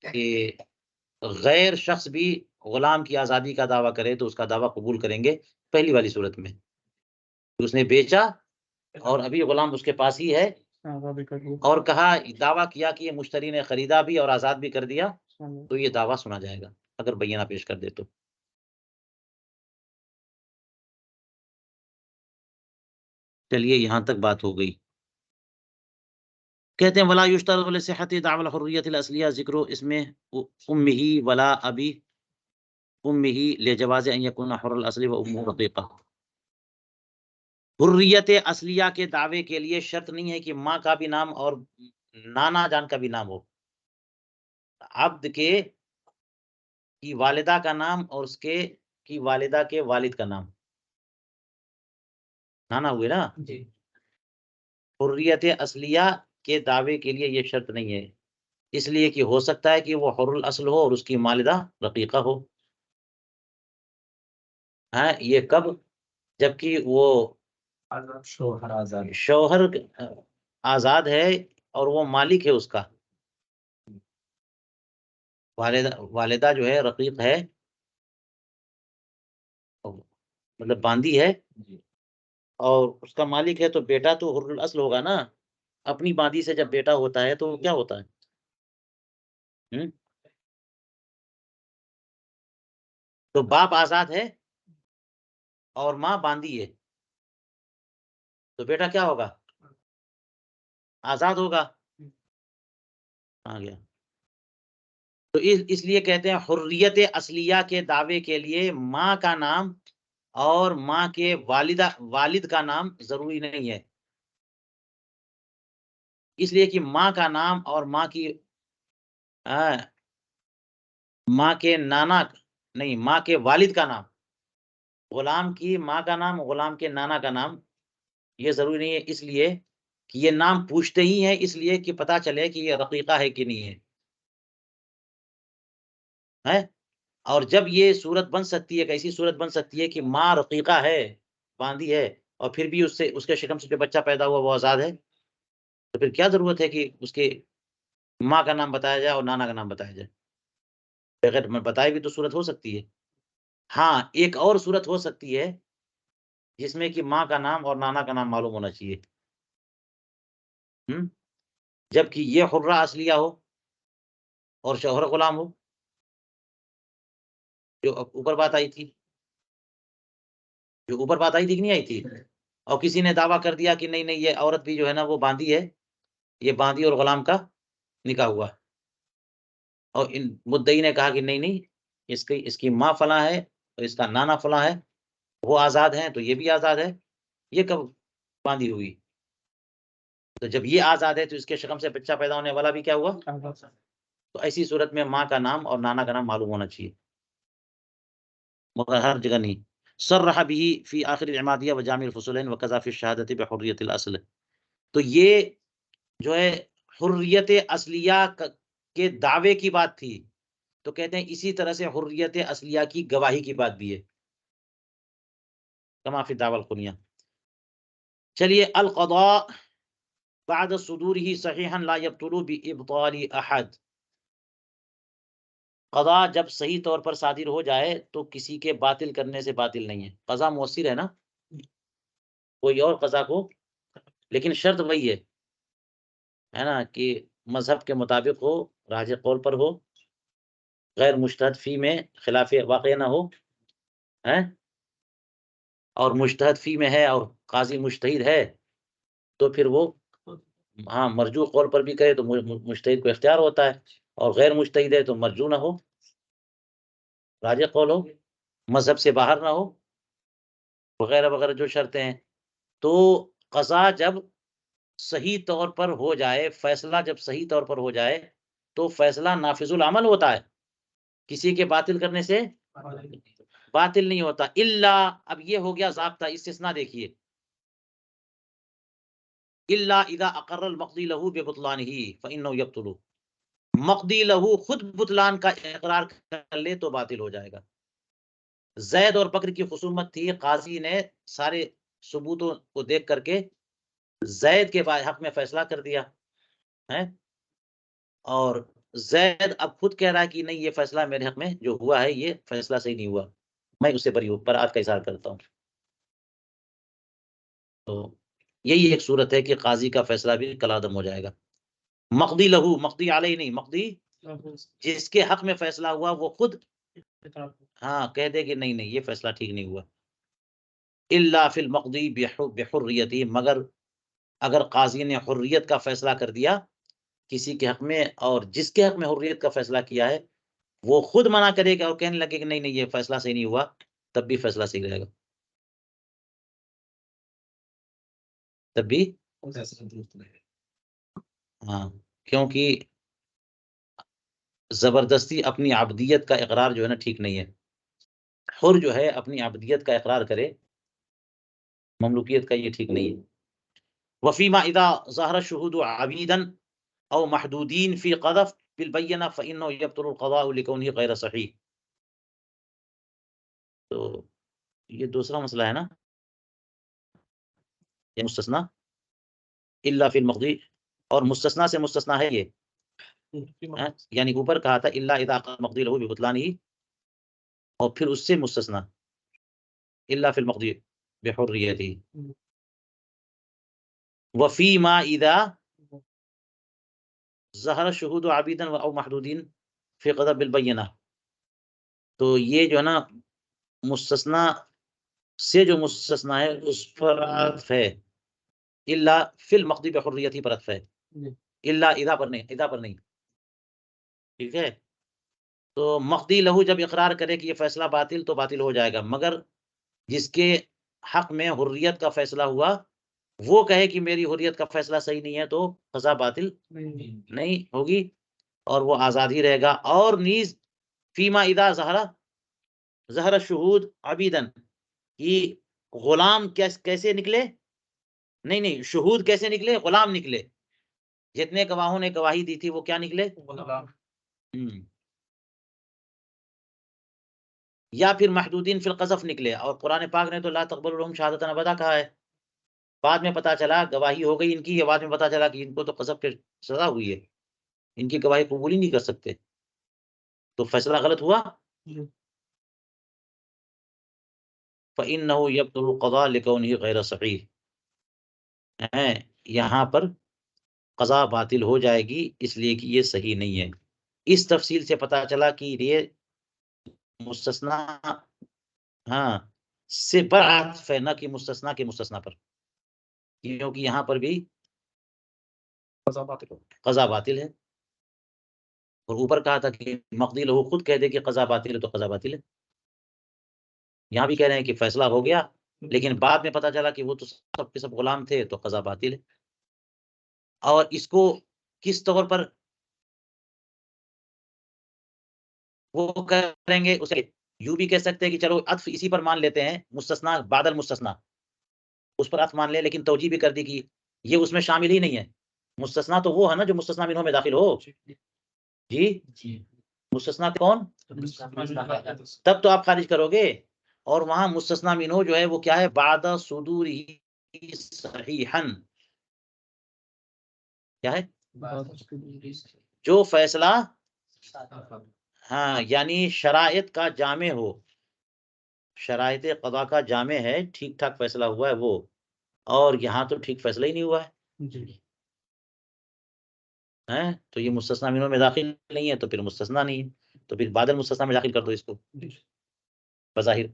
کہ غیر شخص بھی غلام کی آزادی کا دعویٰ کرے تو اس کا دعویٰ قبول کریں گے. پہلی والی صورت میں اس نے بیچا اور ابھی غلام اس کے پاس ہی ہے، اور کہا دعویٰ کیا کہ یہ مشتری نے خریدا بھی اور آزاد بھی کر دیا، تو یہ دعویٰ سنا جائے گا اگر بینہ پیش کر دے تو. چلیے یہاں تک بات ہو گئی. کہتے ہیں ولا یشترط لصحت دعوی الحریت الاصلیہ ذکر اسم امہ ولا ابی امہ لجواز ان یکون حر الاصل و امہ رقیقہ. حریت اصلیہ کے دعوے کے لیے شرط نہیں ہے کہ ماں کا بھی نام اور نانا جان کا بھی نام ہو. عبد کے کی والدہ کا نام اور اس کے کی والدہ کے والد کا نام نانا ہوئے نا. حریت اصلیہ کے دعوے کے لیے یہ شرط نہیں ہے، اس لیے کہ ہو سکتا ہے کہ وہ حر الاصل ہو اور اس کی والدہ رقیقہ ہو. ہاں یہ کب؟ جبکہ وہ شوہر آزاد ہے اور وہ مالک ہے اس کا. والدہ جو ہے رقیق ہے، مطلب باندی ہے، اور اس کا مالک ہے، تو بیٹا تو حر الاصل ہوگا نا. اپنی باندی سے جب بیٹا ہوتا ہے تو کیا ہوتا ہے؟ تو باپ آزاد ہے اور ماں باندی ہے، تو بیٹا کیا ہوگا؟ آزاد ہوگا. آ گیا. تو اس لیے کہتے ہیں حریت اصلیہ کے دعوے کے لیے ماں کا نام اور ماں کے والد کا نام ضروری نہیں ہے. اس لیے کہ ماں کا نام اور ماں کے نانا نہیں، ماں کے والد کا نام، غلام کی ماں کا نام، غلام کے نانا کا نام یہ ضروری نہیں ہے. اس لیے کہ یہ نام پوچھتے ہی ہیں اس لیے کہ پتا چلے کہ یہ رقیقہ ہے کہ نہیں ہے. اور جب یہ صورت بن سکتی ہے، ایسی صورت بن سکتی ہے کہ ماں رقیقہ ہے، باندھی ہے، اور پھر بھی اس کے شکم سے جو بچہ پیدا ہوا وہ آزاد ہے، تو پھر کیا ضرورت ہے کہ اس کے ماں کا نام بتایا جائے اور نانا کا نام بتایا جائے؟ بغیر بتائے بھی تو صورت ہو سکتی ہے. ہاں ایک اور صورت ہو سکتی ہے جس میں کہ ماں کا نام اور نانا کا نام معلوم ہونا چاہیے. جبکہ یہ حرہ اصلیہ ہو اور شوہر غلام ہو، جو اوپر بات آئی تھی کہ نہیں آئی تھی. اور کسی نے دعویٰ کر دیا کہ نہیں نہیں یہ عورت بھی جو ہے نا وہ باندھی ہے، یہ باندھی اور غلام کا نکاح ہوا، اور ان مدعی نے کہا کہ نہیں نہیں اس کی ماں فلاں ہے اور اس کا نانا فلاں ہے، وہ آزاد ہیں تو یہ بھی آزاد ہے. یہ کب باندھی ہوئی؟ تو جب یہ آزاد ہے تو اس کے شکم سے بچہ پیدا ہونے والا بھی کیا ہوا؟ تو ایسی صورت میں ماں کا نام اور نانا کا نام معلوم ہونا چاہیے، مگر ہر جگہ نہیں. صرح به فی آخر العمادیہ و جامع الفصولین وکذا فی الشہادۃ بحریت الاصل. تو یہ جو ہے حریت اصلیہ کے دعوے کی بات تھی، تو کہتے ہیں اسی طرح سے حریت اصلیہ کی گواہی کی بات بھی ہے، کما فی الدعوی القنیہ. چلیے، القضاء بعد صدورہ صحیحا لا یبطل بابطال احد. قضا جب صحیح طور پر صادر ہو جائے تو کسی کے باطل کرنے سے باطل نہیں ہے. قضا مؤثر ہے نا، کوئی اور قضا کو، لیکن شرط وہی ہے نا کہ مذہب کے مطابق ہو، راجح قول پر ہو، غیر مجتہد فی میں خلاف واقع نہ ہو، اور مجتہد فی میں ہے اور قاضی مجتہد ہے تو پھر وہ ہاں مرجوح قول پر بھی کرے تو مجتہد کو اختیار ہوتا ہے، اور غیر مجتہد ہے تو مرجوح نہ ہو، راجح قول ہو، مذہب سے باہر نہ ہو، وغیرہ وغیرہ جو شرطیں ہیں. تو قضا جب صحیح طور پر ہو جائے، فیصلہ جب صحیح طور پر ہو جائے تو فیصلہ نافذ العمل ہوتا ہے، کسی کے باطل کرنے سے باطل نہیں ہوتا. الا، اب یہ ہو گیا ضابطہ، استثناء دیکھیے، الا اذا اقر المقضی له ببطلانہ فانه یبطل. مقضی لہو خود بطلان کا اقرار کر لے تو باطل ہو جائے گا. زید اور بکر کی خصومت تھی، قاضی نے سارے ثبوتوں کو دیکھ کر کے زید کے حق میں فیصلہ کر دیا ہے، اور زید اب خود کہہ رہا ہے کہ نہیں، یہ فیصلہ میرے حق میں جو ہوا ہے یہ فیصلہ صحیح نہیں ہوا، میں اس سے برات کا اظہار کرتا ہوں. تو یہی ایک صورت ہے کہ قاضی کا فیصلہ بھی کالعدم ہو جائے گا. مقضی لہو، مقضی علیہ نہیں، مقضی جس کے حق میں فیصلہ ہوا وہ خود ہاں کہہ دے کہ نہیں نہیں یہ فیصلہ ٹھیک نہیں ہوا. الا فی المقضی بحریتی، مگر اگر قاضی نے حریت کا فیصلہ کر دیا کسی کے حق میں، اور جس کے حق میں حریت کا فیصلہ کیا ہے وہ خود منع کرے گا اور کہنے لگے کہ نہیں نہیں یہ فیصلہ صحیح نہیں ہوا، تب بھی فیصلہ صحیح رہے گا، تب بھی ہاں، کیونکہ زبردستی اپنی عبدیت کا اقرار جو ہے نا ٹھیک نہیں ہے. حر جو ہے اپنی عبدیت کا اقرار کرے، مملوکیت کا، یہ ٹھیک نہیں ہے. وفیما اذا ظہر الشہود عبیدا او محدودین فی قذف بالبینہ فانه یبطل القضاء لکونہ غیر صحیح. تو یہ دوسرا مسئلہ ہے نا، یہ مستثنا الا فی المقضی، اور مستثنا سے مستثنا ہے یہ، یعنی اوپر کہا تھا الا اذا قال المقضی له ببطلانہ، اور پھر اس سے مستثنا الا فی المقضی بحریتہ. وفیما اذا ظہر الشہود عبیدا او محدودین فی قذف بالبینہ. تو یہ جو ہے نا مستثنا سے جو مستثنا ہے اس پر عطف ہے، الا فی المقضی بحریتہ پر عطف ہے، الا اذا پر نہیں، اذا پر نہیں، ٹھیک ہے. تو مقضی لہو جب اقرار کرے کہ یہ فیصلہ باطل تو باطل ہو جائے گا، مگر جس کے حق میں حریت کا فیصلہ ہوا وہ کہے کہ میری حریت کا فیصلہ صحیح نہیں ہے تو قضا باطل نہیں ہوگی اور وہ آزاد ہی رہے گا. اور نیز فیما اذا ظہر الشہود عبیدن، کہ غلام کیسے نکلے، نہیں شہود کیسے نکلے، غلام نکلے، جتنے گواہوں نے گواہی دی تھی وہ کیا نکلے، غلام. یا پھر محدودین فی القذف نکلے، اور قرآن پاک نے تو لا تقبل لهم شہادۃ ابدا کہا ہے. بعد میں پتا چلا گواہی ہو گئی ان کی، بعد میں پتا چلا کہ ان کو تو قذف کی سزا ہوئی ہے، ان کی گواہی قبول ہی نہیں کر سکتے، تو فیصلہ غلط ہوا. فإنه يبطل القضاء لكونه غیر صحیح. یہاں پر قضا باطل ہو جائے گی اس لیے کہ یہ صحیح نہیں ہے. اس تفصیل سے پتا چلا کہ یہ مستثنا ہاں سے برعطف ہے، نہ کہ مستثنا کے مستثنا پر، کیونکہ یہاں پر بھی قضا باطل ہے، اور اوپر کہا تھا کہ مقضی لہو خود کہہ دے کہ قضا باطل ہے تو قضا باطل ہے. یہاں بھی کہہ رہے ہیں کہ فیصلہ ہو گیا لیکن بعد میں پتا چلا کہ وہ تو سب کے سب غلام تھے تو قضا باطل ہے. اور اس کو کس طور پر وہ کریں گے، اسے یوں بھی کہہ سکتے ہیں کہ چلو عطف اسی پر مان لیتے ہیں، مستثنا بعد المستثنا اس پر عطف مان لے، لیکن توجیہ بھی کر دی کہ یہ اس میں شامل ہی نہیں ہے. مستثنا تو وہ ہے نا جو مستثنا منہو میں داخل ہو. جی مستثنا کون؟ تب تو آپ خارج کرو گے. اور وہاں مستثنا منہو جو ہے وہ کیا ہے؟ بعد صدورہ صحیحاً. کیا ہے؟ جو فیصلہ ہاں یعنی شرائط کا جامع ہو، شرائط قضا کا جامع ہے، ٹھیک ٹھاک فیصلہ ہوا ہے وہ. اور یہاں تو ٹھیک فیصلہ ہی نہیں ہوا ہے، تو یہ مستثنا منہو میں داخل نہیں ہے، تو پھر مستثنا نہیں ہے، تو پھر بعد المستثنا میں داخل کر دو اس کو. بظاہر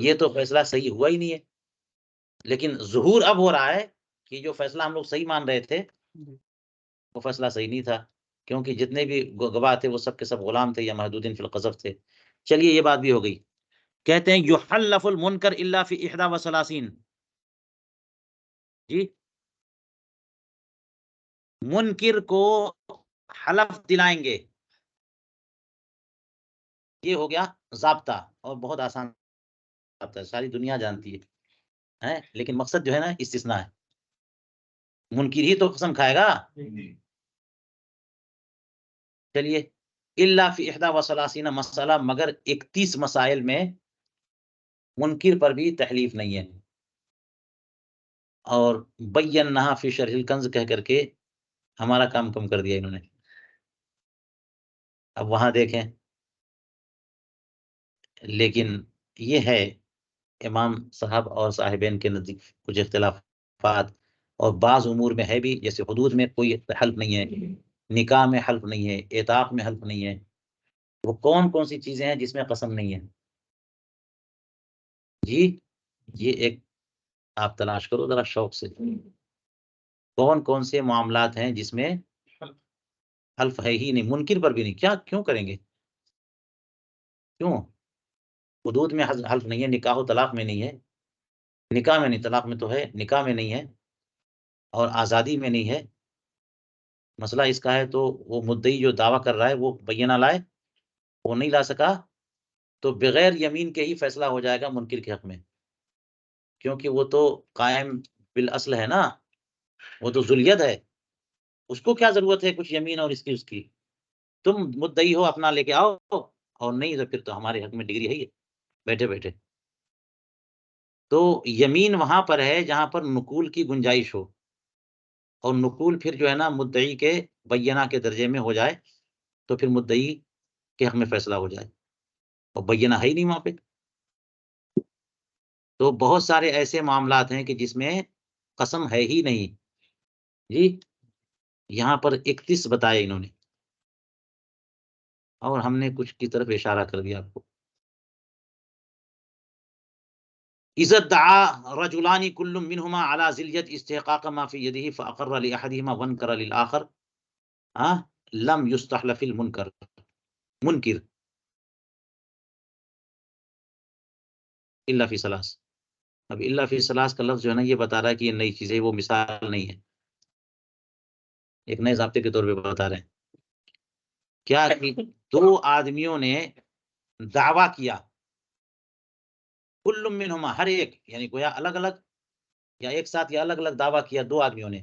یہ تو فیصلہ صحیح ہوا ہی نہیں ہے، لیکن ظہور اب ہو رہا ہے کہ جو فیصلہ ہم لوگ صحیح مان رہے تھے وہ فیصلہ صحیح نہیں تھا، کیونکہ جتنے بھی گواہ تھے وہ سب کے سب غلام تھے یا محدودین فی القذف تھے. چلیے یہ بات بھی ہو گئی. کہتے ہیں یحلف المنکر الا فی 31. جی منکر کو حلف دلائیں گے، یہ ہو گیا ضابطہ، اور بہت آسان ضابطہ ہے، ساری دنیا جانتی ہے، لیکن مقصد جو ہے نا استثناء ہے. منکر ہی تو قسم کھائے گا. چلیے الا فی 31 مسئلہ، مگر 31 مسائل میں منکر پر بھی تحلیف نہیں ہے. اور بینھا فی شرح الکنز کہہ کر کے ہمارا کام کم کر دیا انہوں نے. اب وہاں دیکھیں، لیکن یہ ہے امام صاحب اور صاحبین کے نزدیک کچھ اختلافات، اور بعض امور میں ہے بھی، جیسے حدود میں کوئی حلف نہیں ہے، نکاح میں حلف نہیں ہے، اعتاق میں حلف نہیں ہے. وہ کون کون سی چیزیں ہیں جس میں قسم نہیں ہے؟ جی یہ ایک آپ تلاش کرو ذرا شوق سے، کون کون سے معاملات ہیں جس میں حلف ہے ہی نہیں؟ منکر پر بھی نہیں. کیا کیوں کریں گے؟ کیوں؟ حدود میں حلف نہیں ہے، نکاح و طلاق میں نہیں ہے، نکاح میں نہیں، طلاق میں تو ہے، نکاح میں نہیں ہے، اور آزادی میں نہیں ہے. مسئلہ اس کا ہے تو وہ مدعی جو دعویٰ کر رہا ہے وہ بینہ لائے، وہ نہیں لا سکا، تو بغیر یمین کے ہی فیصلہ ہو جائے گا منکر کے حق میں، کیونکہ وہ تو قائم بالاصل ہے نا، وہ تو ذلید ہے، اس کو کیا ضرورت ہے کچھ یمین اور اس کی. تم مدعی ہو اپنا لے کے آؤ، اور نہیں تو پھر تو ہمارے حق میں ڈگری ہے بیٹھے بیٹھے. تو یمین وہاں پر ہے جہاں پر نقول کی گنجائش ہو، اور نقول پھر جو ہے نا مدعی کے بینہ کے درجے میں ہو جائے، تو پھر مدعی کے حق میں فیصلہ ہو جائے، اور بینہ ہے ہی نہیں وہاں پہ. تو بہت سارے ایسے معاملات ہیں کہ جس میں قسم ہے ہی نہیں. جی یہاں پر 31 بتائے انہوں نے، اور ہم نے کچھ کی طرف اشارہ کر دیا آپ کو. اذا ادعى رجلان كل منهما على ذلية استحقاق ما في يده فأقر لأحدهما وانكر للآخر لم يستحلف المنكر. منکر الا فی ثلاث. اب الا فی ثلاث کا لفظ جو ہے نا یہ بتا رہا ہے کہ یہ نئی چیز ہے، وہ مثال نہیں ہے، ایک نئے ضابطے کے طور پہ بتا رہے ہیں. کیا کہ دو آدمیوں نے دعویٰ کیا، کل منہما ہر ایک، یعنی گویا الگ الگ یا ایک ساتھ یا الگ الگ دعویٰ کیا دو آدمیوں نے،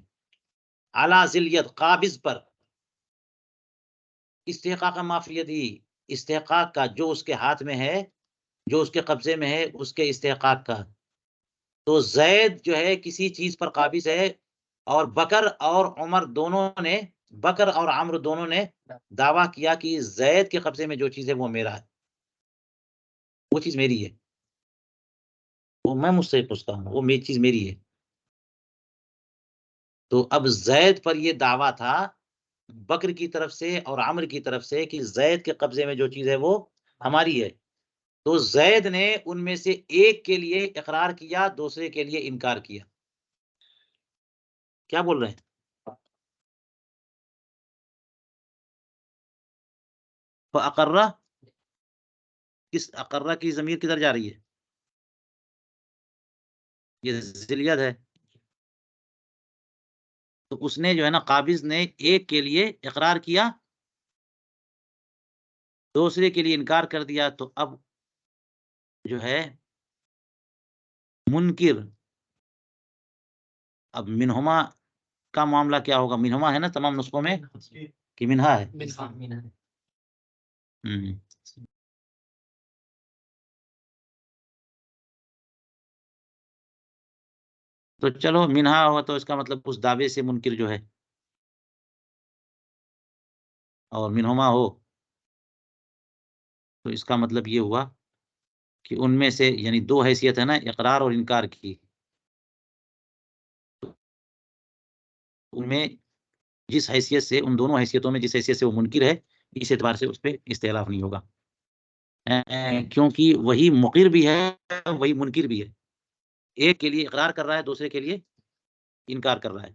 اعلی ذلیت قابض پر، استحقاق ما فی یدہ استحقاق کا جو اس کے ہاتھ میں ہے، جو اس کے قبضے میں ہے اس کے استحقاق کا. تو زید جو ہے کسی چیز پر قابض ہے، اور بکر اور عمر دونوں نے، بکر اور عمرو دونوں نے دعویٰ کیا کہ زید کے قبضے میں جو چیز ہے وہ میرا ہے، وہ چیز میری ہے، وہ میں مستحق اس کا ہوں، وہ میری چیز میری ہے. تو اب زید پر یہ دعویٰ تھا بکر کی طرف سے اور عمر کی طرف سے کہ زید کے قبضے میں جو چیز ہے وہ ہماری ہے. تو زید نے ان میں سے ایک کے لیے اقرار کیا، دوسرے کے لیے انکار کیا. کیا بول رہے ہیں؟ فاقرہ، کس اقرہ کی ضمیر کدھر جا رہی ہے؟ یہ ذلیت ہے. تو اس نے جو ہے نا قابض نے ایک کے لیے اقرار کیا، دوسرے کے لیے انکار کر دیا تو اب جو ہے منکر، اب منہما کا معاملہ کیا ہوگا؟ منہما ہے نا تمام نسخوں میں کہ منہا ہے؟ تو چلو منہا ہوا تو اس کا مطلب اس دعوے سے منکر جو ہے، اور منہما ہو تو اس کا مطلب یہ ہوا کہ ان میں سے یعنی دو حیثیت ہے نا، اقرار اور انکار کی، ان میں جس حیثیت سے، ان دونوں حیثیتوں میں جس حیثیت سے وہ منکر ہے، اس اعتبار سے اس پہ استعلاف نہیں ہوگا، کیونکہ وہی مقر بھی ہے وہی منکر بھی ہے، ایک کے لیے اقرار کر رہا ہے، دوسرے کے لیے انکار کر رہا ہے۔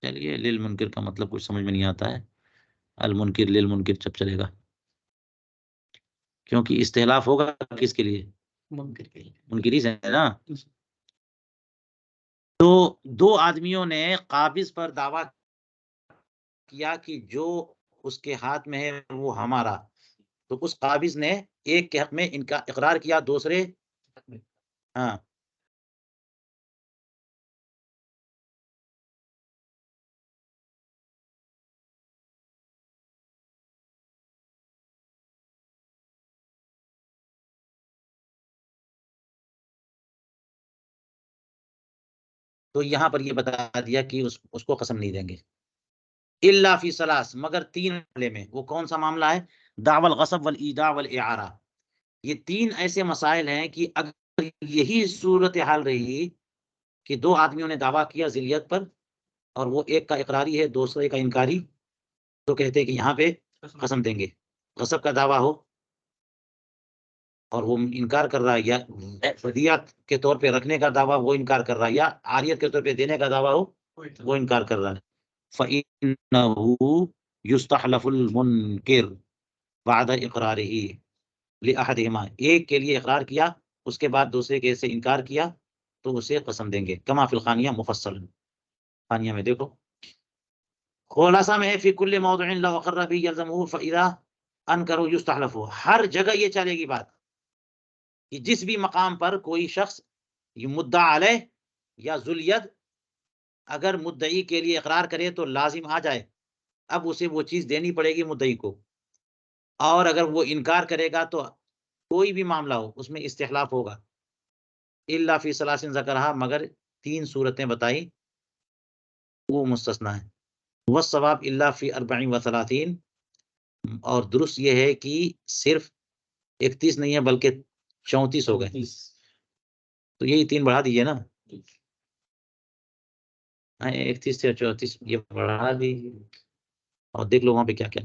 چلیے للمنکر کا مطلب کچھ سمجھ میں نہیں آتا ہے، المنکر للمنکر چپ چلے گا، کیونکہ استحلاف ہوگا کس کے لیے؟ منکری سے ہے نا۔ تو دو آدمیوں نے قابض پر دعویٰ کیا کہ جو اس کے ہاتھ میں ہے وہ ہمارا، تو اس قابض نے ایک کے حق میں ان کا اقرار کیا، دوسرے ہاں تو یہاں پر یہ بتا دیا کہ اس کو قسم نہیں دیں گے، الا فی ثلاث، مگر تین معاملے میں۔ وہ کون سا معاملہ ہے؟ دعوی الغصب والایداع والاعارہ، یہ تین ایسے مسائل ہیں کہ اگر یہی صورتحال رہی کہ دو آدمیوں نے دعویٰ کیا ذلیت پر، اور وہ ایک کا اقراری ہے دوسرے کا انکاری، تو کہتے ہیں کہ یہاں پہ قسم دیں گے۔ غصب کا دعویٰ ہو اور وہ انکار کر رہا ہے، یا فدیت کے طور پہ رکھنے کا دعویٰ وہ انکار کر رہا ہے، یا عاریت کے طور پہ دینے کا دعویٰ ہو وہ انکار کر رہا ہے، فَإِنَّهُ يُسْتَحْلَفُ الْمُنْكِرُ بَعْدَ إِقْرَارِهِ لِأَحَدِهِمَا، ایک کے لیے اقرار کیا اس کے بعد دوسرے کے سے انکار کیا تو اسے قسم دیں گے، کما فی الخانیہ مفصل، خانیہ میں دیکھو، خلاصہ میں ہے فی کل موضع لو اقر به یلزمه فاذا انکروا یستحلف، ہر جگہ یہ چلے گی بات کہ جس بھی مقام پر کوئی شخص مدعا علیہ یا ذلید اگر مدعی کے لیے اقرار کرے تو لازم آ جائے، اب اسے وہ چیز دینی پڑے گی مدعی کو، اور اگر وہ انکار کرے گا تو کوئی بھی معاملہ ہو اس میں استحلاف ہوگا، الا فی ثلاث ذکرہا، مگر تین صورتیں بتائی وہ مستثنا ہے، والصواب الا فی 34، اور درست یہ ہے کہ صرف 31 نہیں ہے بلکہ 34 ہو گئے، تو یہی تین بڑھا دیجیے نا، 31 سے 34 یہ بڑھا دی، اور دیکھ لو وہاں پہ کیا کیا۔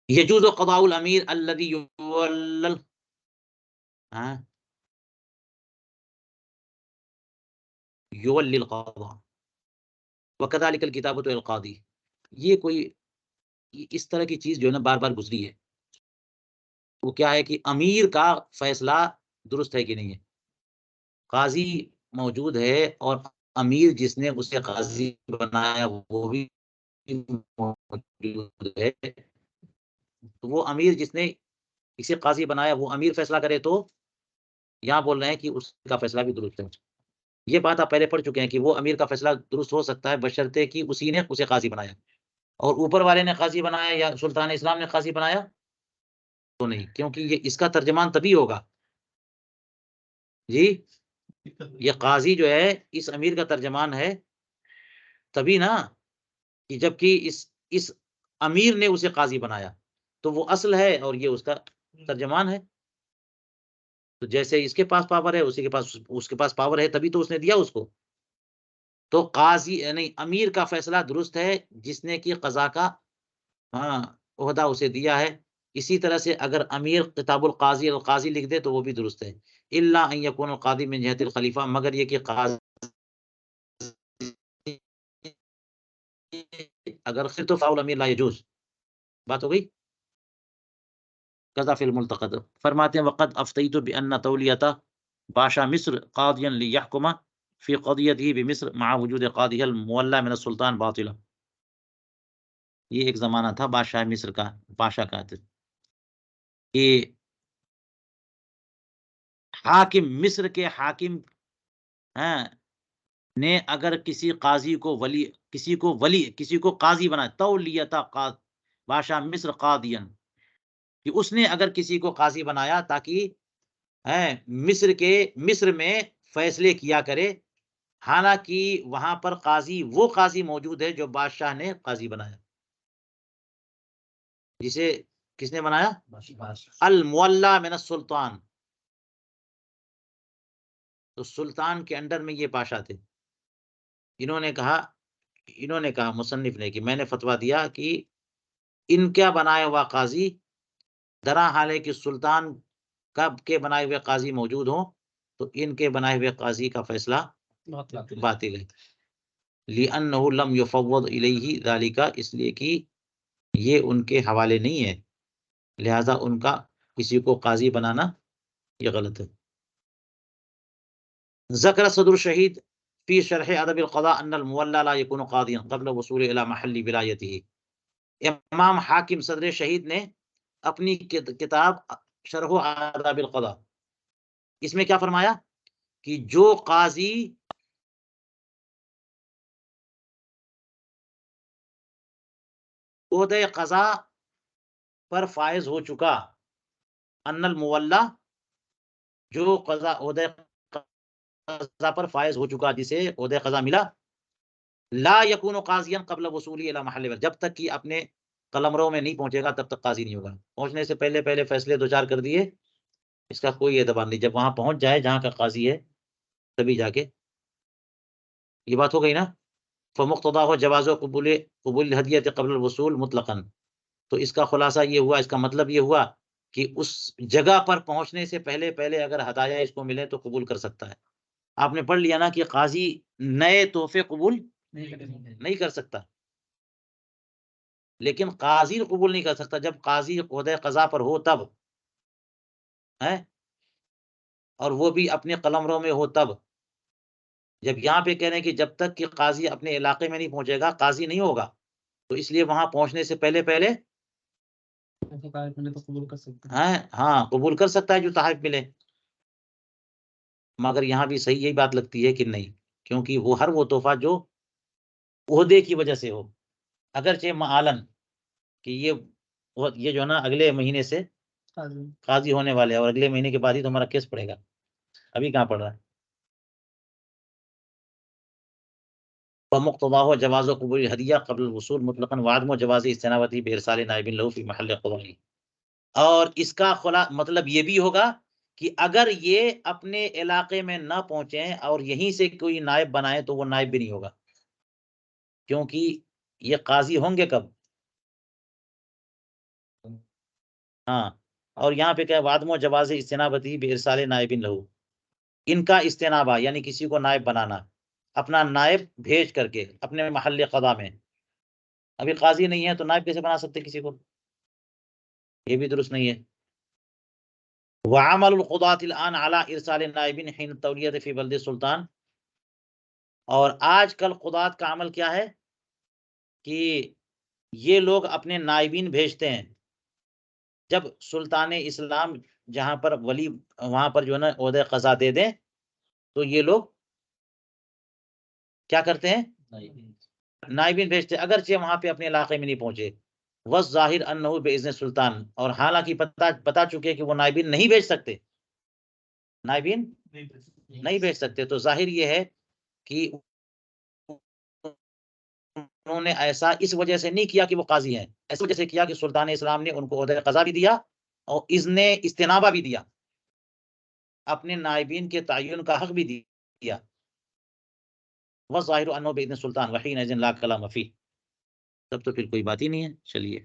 یجوز قضاء الامیر الذي یولل، یولی القضاء وکذلک الکتابۃ القاضی، یہ کوئی اس طرح کی چیز جو ہے نا بار بار گزری ہے، وہ کیا ہے کہ امیر کا فیصلہ درست ہے کہ نہیں ہے، قاضی موجود ہے اور امیر جس نے اسے قاضی بنایا وہ بھی موجود ہے، تو وہ امیر جس نے اسے قاضی بنایا وہ امیر فیصلہ کرے تو یہاں بول رہے ہیں کہ اس کا فیصلہ بھی درست ہے، یہ بات آپ پہلے پڑھ چکے ہیں کہ وہ امیر کا فیصلہ درست ہو سکتا ہے بشرطے کہ اسی نے اسے قاضی بنایا، اور اوپر والے نے قاضی بنایا یا سلطان اسلام نے قاضی بنایا تو نہیں، کیونکہ یہ اس کا ترجمان تبھی ہوگا، جی یہ قاضی جو ہے اس امیر کا ترجمان ہے تبھی نا، کہ جبکہ اس امیر نے اسے قاضی بنایا تو وہ اصل ہے اور یہ اس کا ترجمان ہے، تو جیسے اس کے پاس پاور ہے اس کے پاس پاور ہے تبھی تو اس نے دیا اس کو، تو قاضی نہیں امیر کا فیصلہ درست ہے جس نے کہ قضا کا عہدہ اسے دیا ہے، اسی طرح سے اگر امیر کتاب القاضی القاضی لکھ دے تو وہ بھی درست ہے، الا ان یکون القاضی من جہت الخلیفہ، مگر یہ کہ قاضی اگر تو فاول امیر لا یجوز. بات ہو گئی. قضا فی الملتقط فرماتے ہیں وقد افتیت بان تولیۃ بادشاہ مصر قاضیا لیحکم فی قضیته بمصر مع وجود قاضیہ المولی من السلطان باطلا. یہ ایک زمانہ تھا بادشاہ مصر کا، بادشاہ کا کہ حاکم مصر کے حاکم نے اگر کسی قاضی کو کسی کو قاضی بنا تولیتا بادشاہ مصر قاضیا، کہ اس نے اگر کسی کو قاضی بنایا تاکہ مصر میں فیصلے کیا کرے، حالانکہ وہاں پر وہ قاضی موجود ہے جو بادشاہ نے قاضی بنایا. جسے کس نے بنایا؟ المولا من السلطان. تو سلطان کے انڈر میں یہ بادشاہ تھے. انہوں نے کہا مصنف نے کہ میں نے فتویٰ دیا کہ ان کا بنایا ہوا قاضی درا حال ہے کہ سلطان کے بنائے ہوئے قاضی موجود ہوں تو ان کے بنائے ہوئے قاضی کا فیصلہ باطل ہے. لِأَنَّهُ لَمْ يُفَوَّضْ إِلَيْهِ ذَلِكَ، اس لیے کہ یہ ان کے حوالے نہیں ہے، لہذا ان کا کسی کو قاضی بنانا یہ غلط ہے. ذکر صدر شہید فی شرح ادب القضاء ان المولی لا یکون قاضیا قبل وصول الى محل ولایته. امام حاکم صدر شہید نے اپنی کتاب شرح ادب القضاء اس میں کیا فرمایا کہ جو قاضی عہدۂ قضا پر فائز ہو چکا، ان المولی جو قضا عہدۂ قضا پر فائز ہو چکا، جسے عہدۂ قضا ملا، لا یکون قاضیا قبل وصولی الی محل، جب تک کہ اپنے قلمرو میں نہیں پہنچے گا تب تک قاضی نہیں ہوگا. پہنچنے سے پہلے فیصلے دو چار کر دیے، اس کا کوئی اعتبار نہیں. جب وہاں پہنچ جائے جہاں کا قاضی ہے تبھی جا کے. یہ بات ہو گئی نا. فمقتضاہ جواز قبول الہدیۃ قبل الوصول مطلقا. تو اس کا خلاصہ یہ ہوا، اس کا مطلب یہ ہوا کہ اس جگہ پر پہنچنے سے پہلے اگر ہدایہ اس کو ملے تو قبول کر سکتا ہے. آپ نے پڑھ لیا نا کہ قاضی نئے تحفے قبول نہیں کر سکتا، لیکن قاضی قبول نہیں کر سکتا جب قاضی عہدۂ قضا پر ہو تب ہے، اور وہ بھی اپنے قلمرو میں ہو تب. جب یہاں پہ کہہ رہے ہیں کہ جب تک کہ قاضی اپنے علاقے میں نہیں پہنچے گا قاضی نہیں ہوگا، تو اس لیے وہاں پہنچنے سے پہلے قبول کر سکتا ہے جو تحائف ملے. مگر یہاں بھی صحیح یہی بات لگتی ہے کہ نہیں، کیونکہ وہ تحفہ جو عہدے کی وجہ سے ہو، اگرچہ معالن کہ یہ جو ہے نا اگلے مہینے سے قاضی ہونے والے ہیں اور اگلے مہینے کے بعد ہی تمہارا کیس پڑے گا، ابھی کہاں پڑ رہا ہے. فمقتضاہ جواز قبول الہدیہ قبل الوصول مطلقا وعدم جواز استنابتی بارسال نائب لہ فی محل قضائی. اور اس کا مطلب یہ بھی ہوگا کہ اگر یہ اپنے علاقے میں نہ پہنچیں اور یہیں سے کوئی نائب بنائے تو وہ نائب بھی نہیں ہوگا، کیونکہ یہ قاضی ہوں گے کب؟ اور یہاں پہ کیا وعدم جواز استنابتی بارسال نائب لہ، ان کا استنابہ یعنی کسی کو نائب بنانا، اپنا نائب بھیج کر کے اپنے محل قضا میں. ابھی قاضی نہیں ہے تو نائب کیسے بنا سکتے کسی کو؟ یہ بھی درست نہیں ہے. وعمل القضاة الآن على ارسال النائب حين التولیۃ فی بلد السلطان. اور آج کل قضاة کا عمل کیا ہے کہ یہ لوگ اپنے نائبین بھیجتے ہیں جب سلطان اسلام جہاں پر ولی وہاں پر جو ہے نا عہدۂ قضا دے دیں تو یہ لوگ کیا کرتے ہیں؟ نائبین بھیجتے ہیں، اگرچہ وہاں پہ اپنے علاقے میں نہیں پہنچے. والظاہر انہ باذن سلطان، اور حالانکہ بتا چکے کہ وہ نائبین نہیں بھیج سکتے، نائبین نہیں بھیج سکتے. تو ظاہر یہ ہے کہ انہوں نے ایسا اس وجہ سے نہیں کیا کہ وہ قاضی ہیں، اس وجہ سے کیا کہ سلطان اسلام نے ان کو عہدۂ قضا بھی دیا اور اذن استنابہ بھی دیا، اپنے نائبین کے تعین کا حق بھی دیا. وظاہر انہ باذن سلطان وحینئذ لا کلام فیہ. تب تو پھر کوئی بات ہی نہیں ہے. چلیے.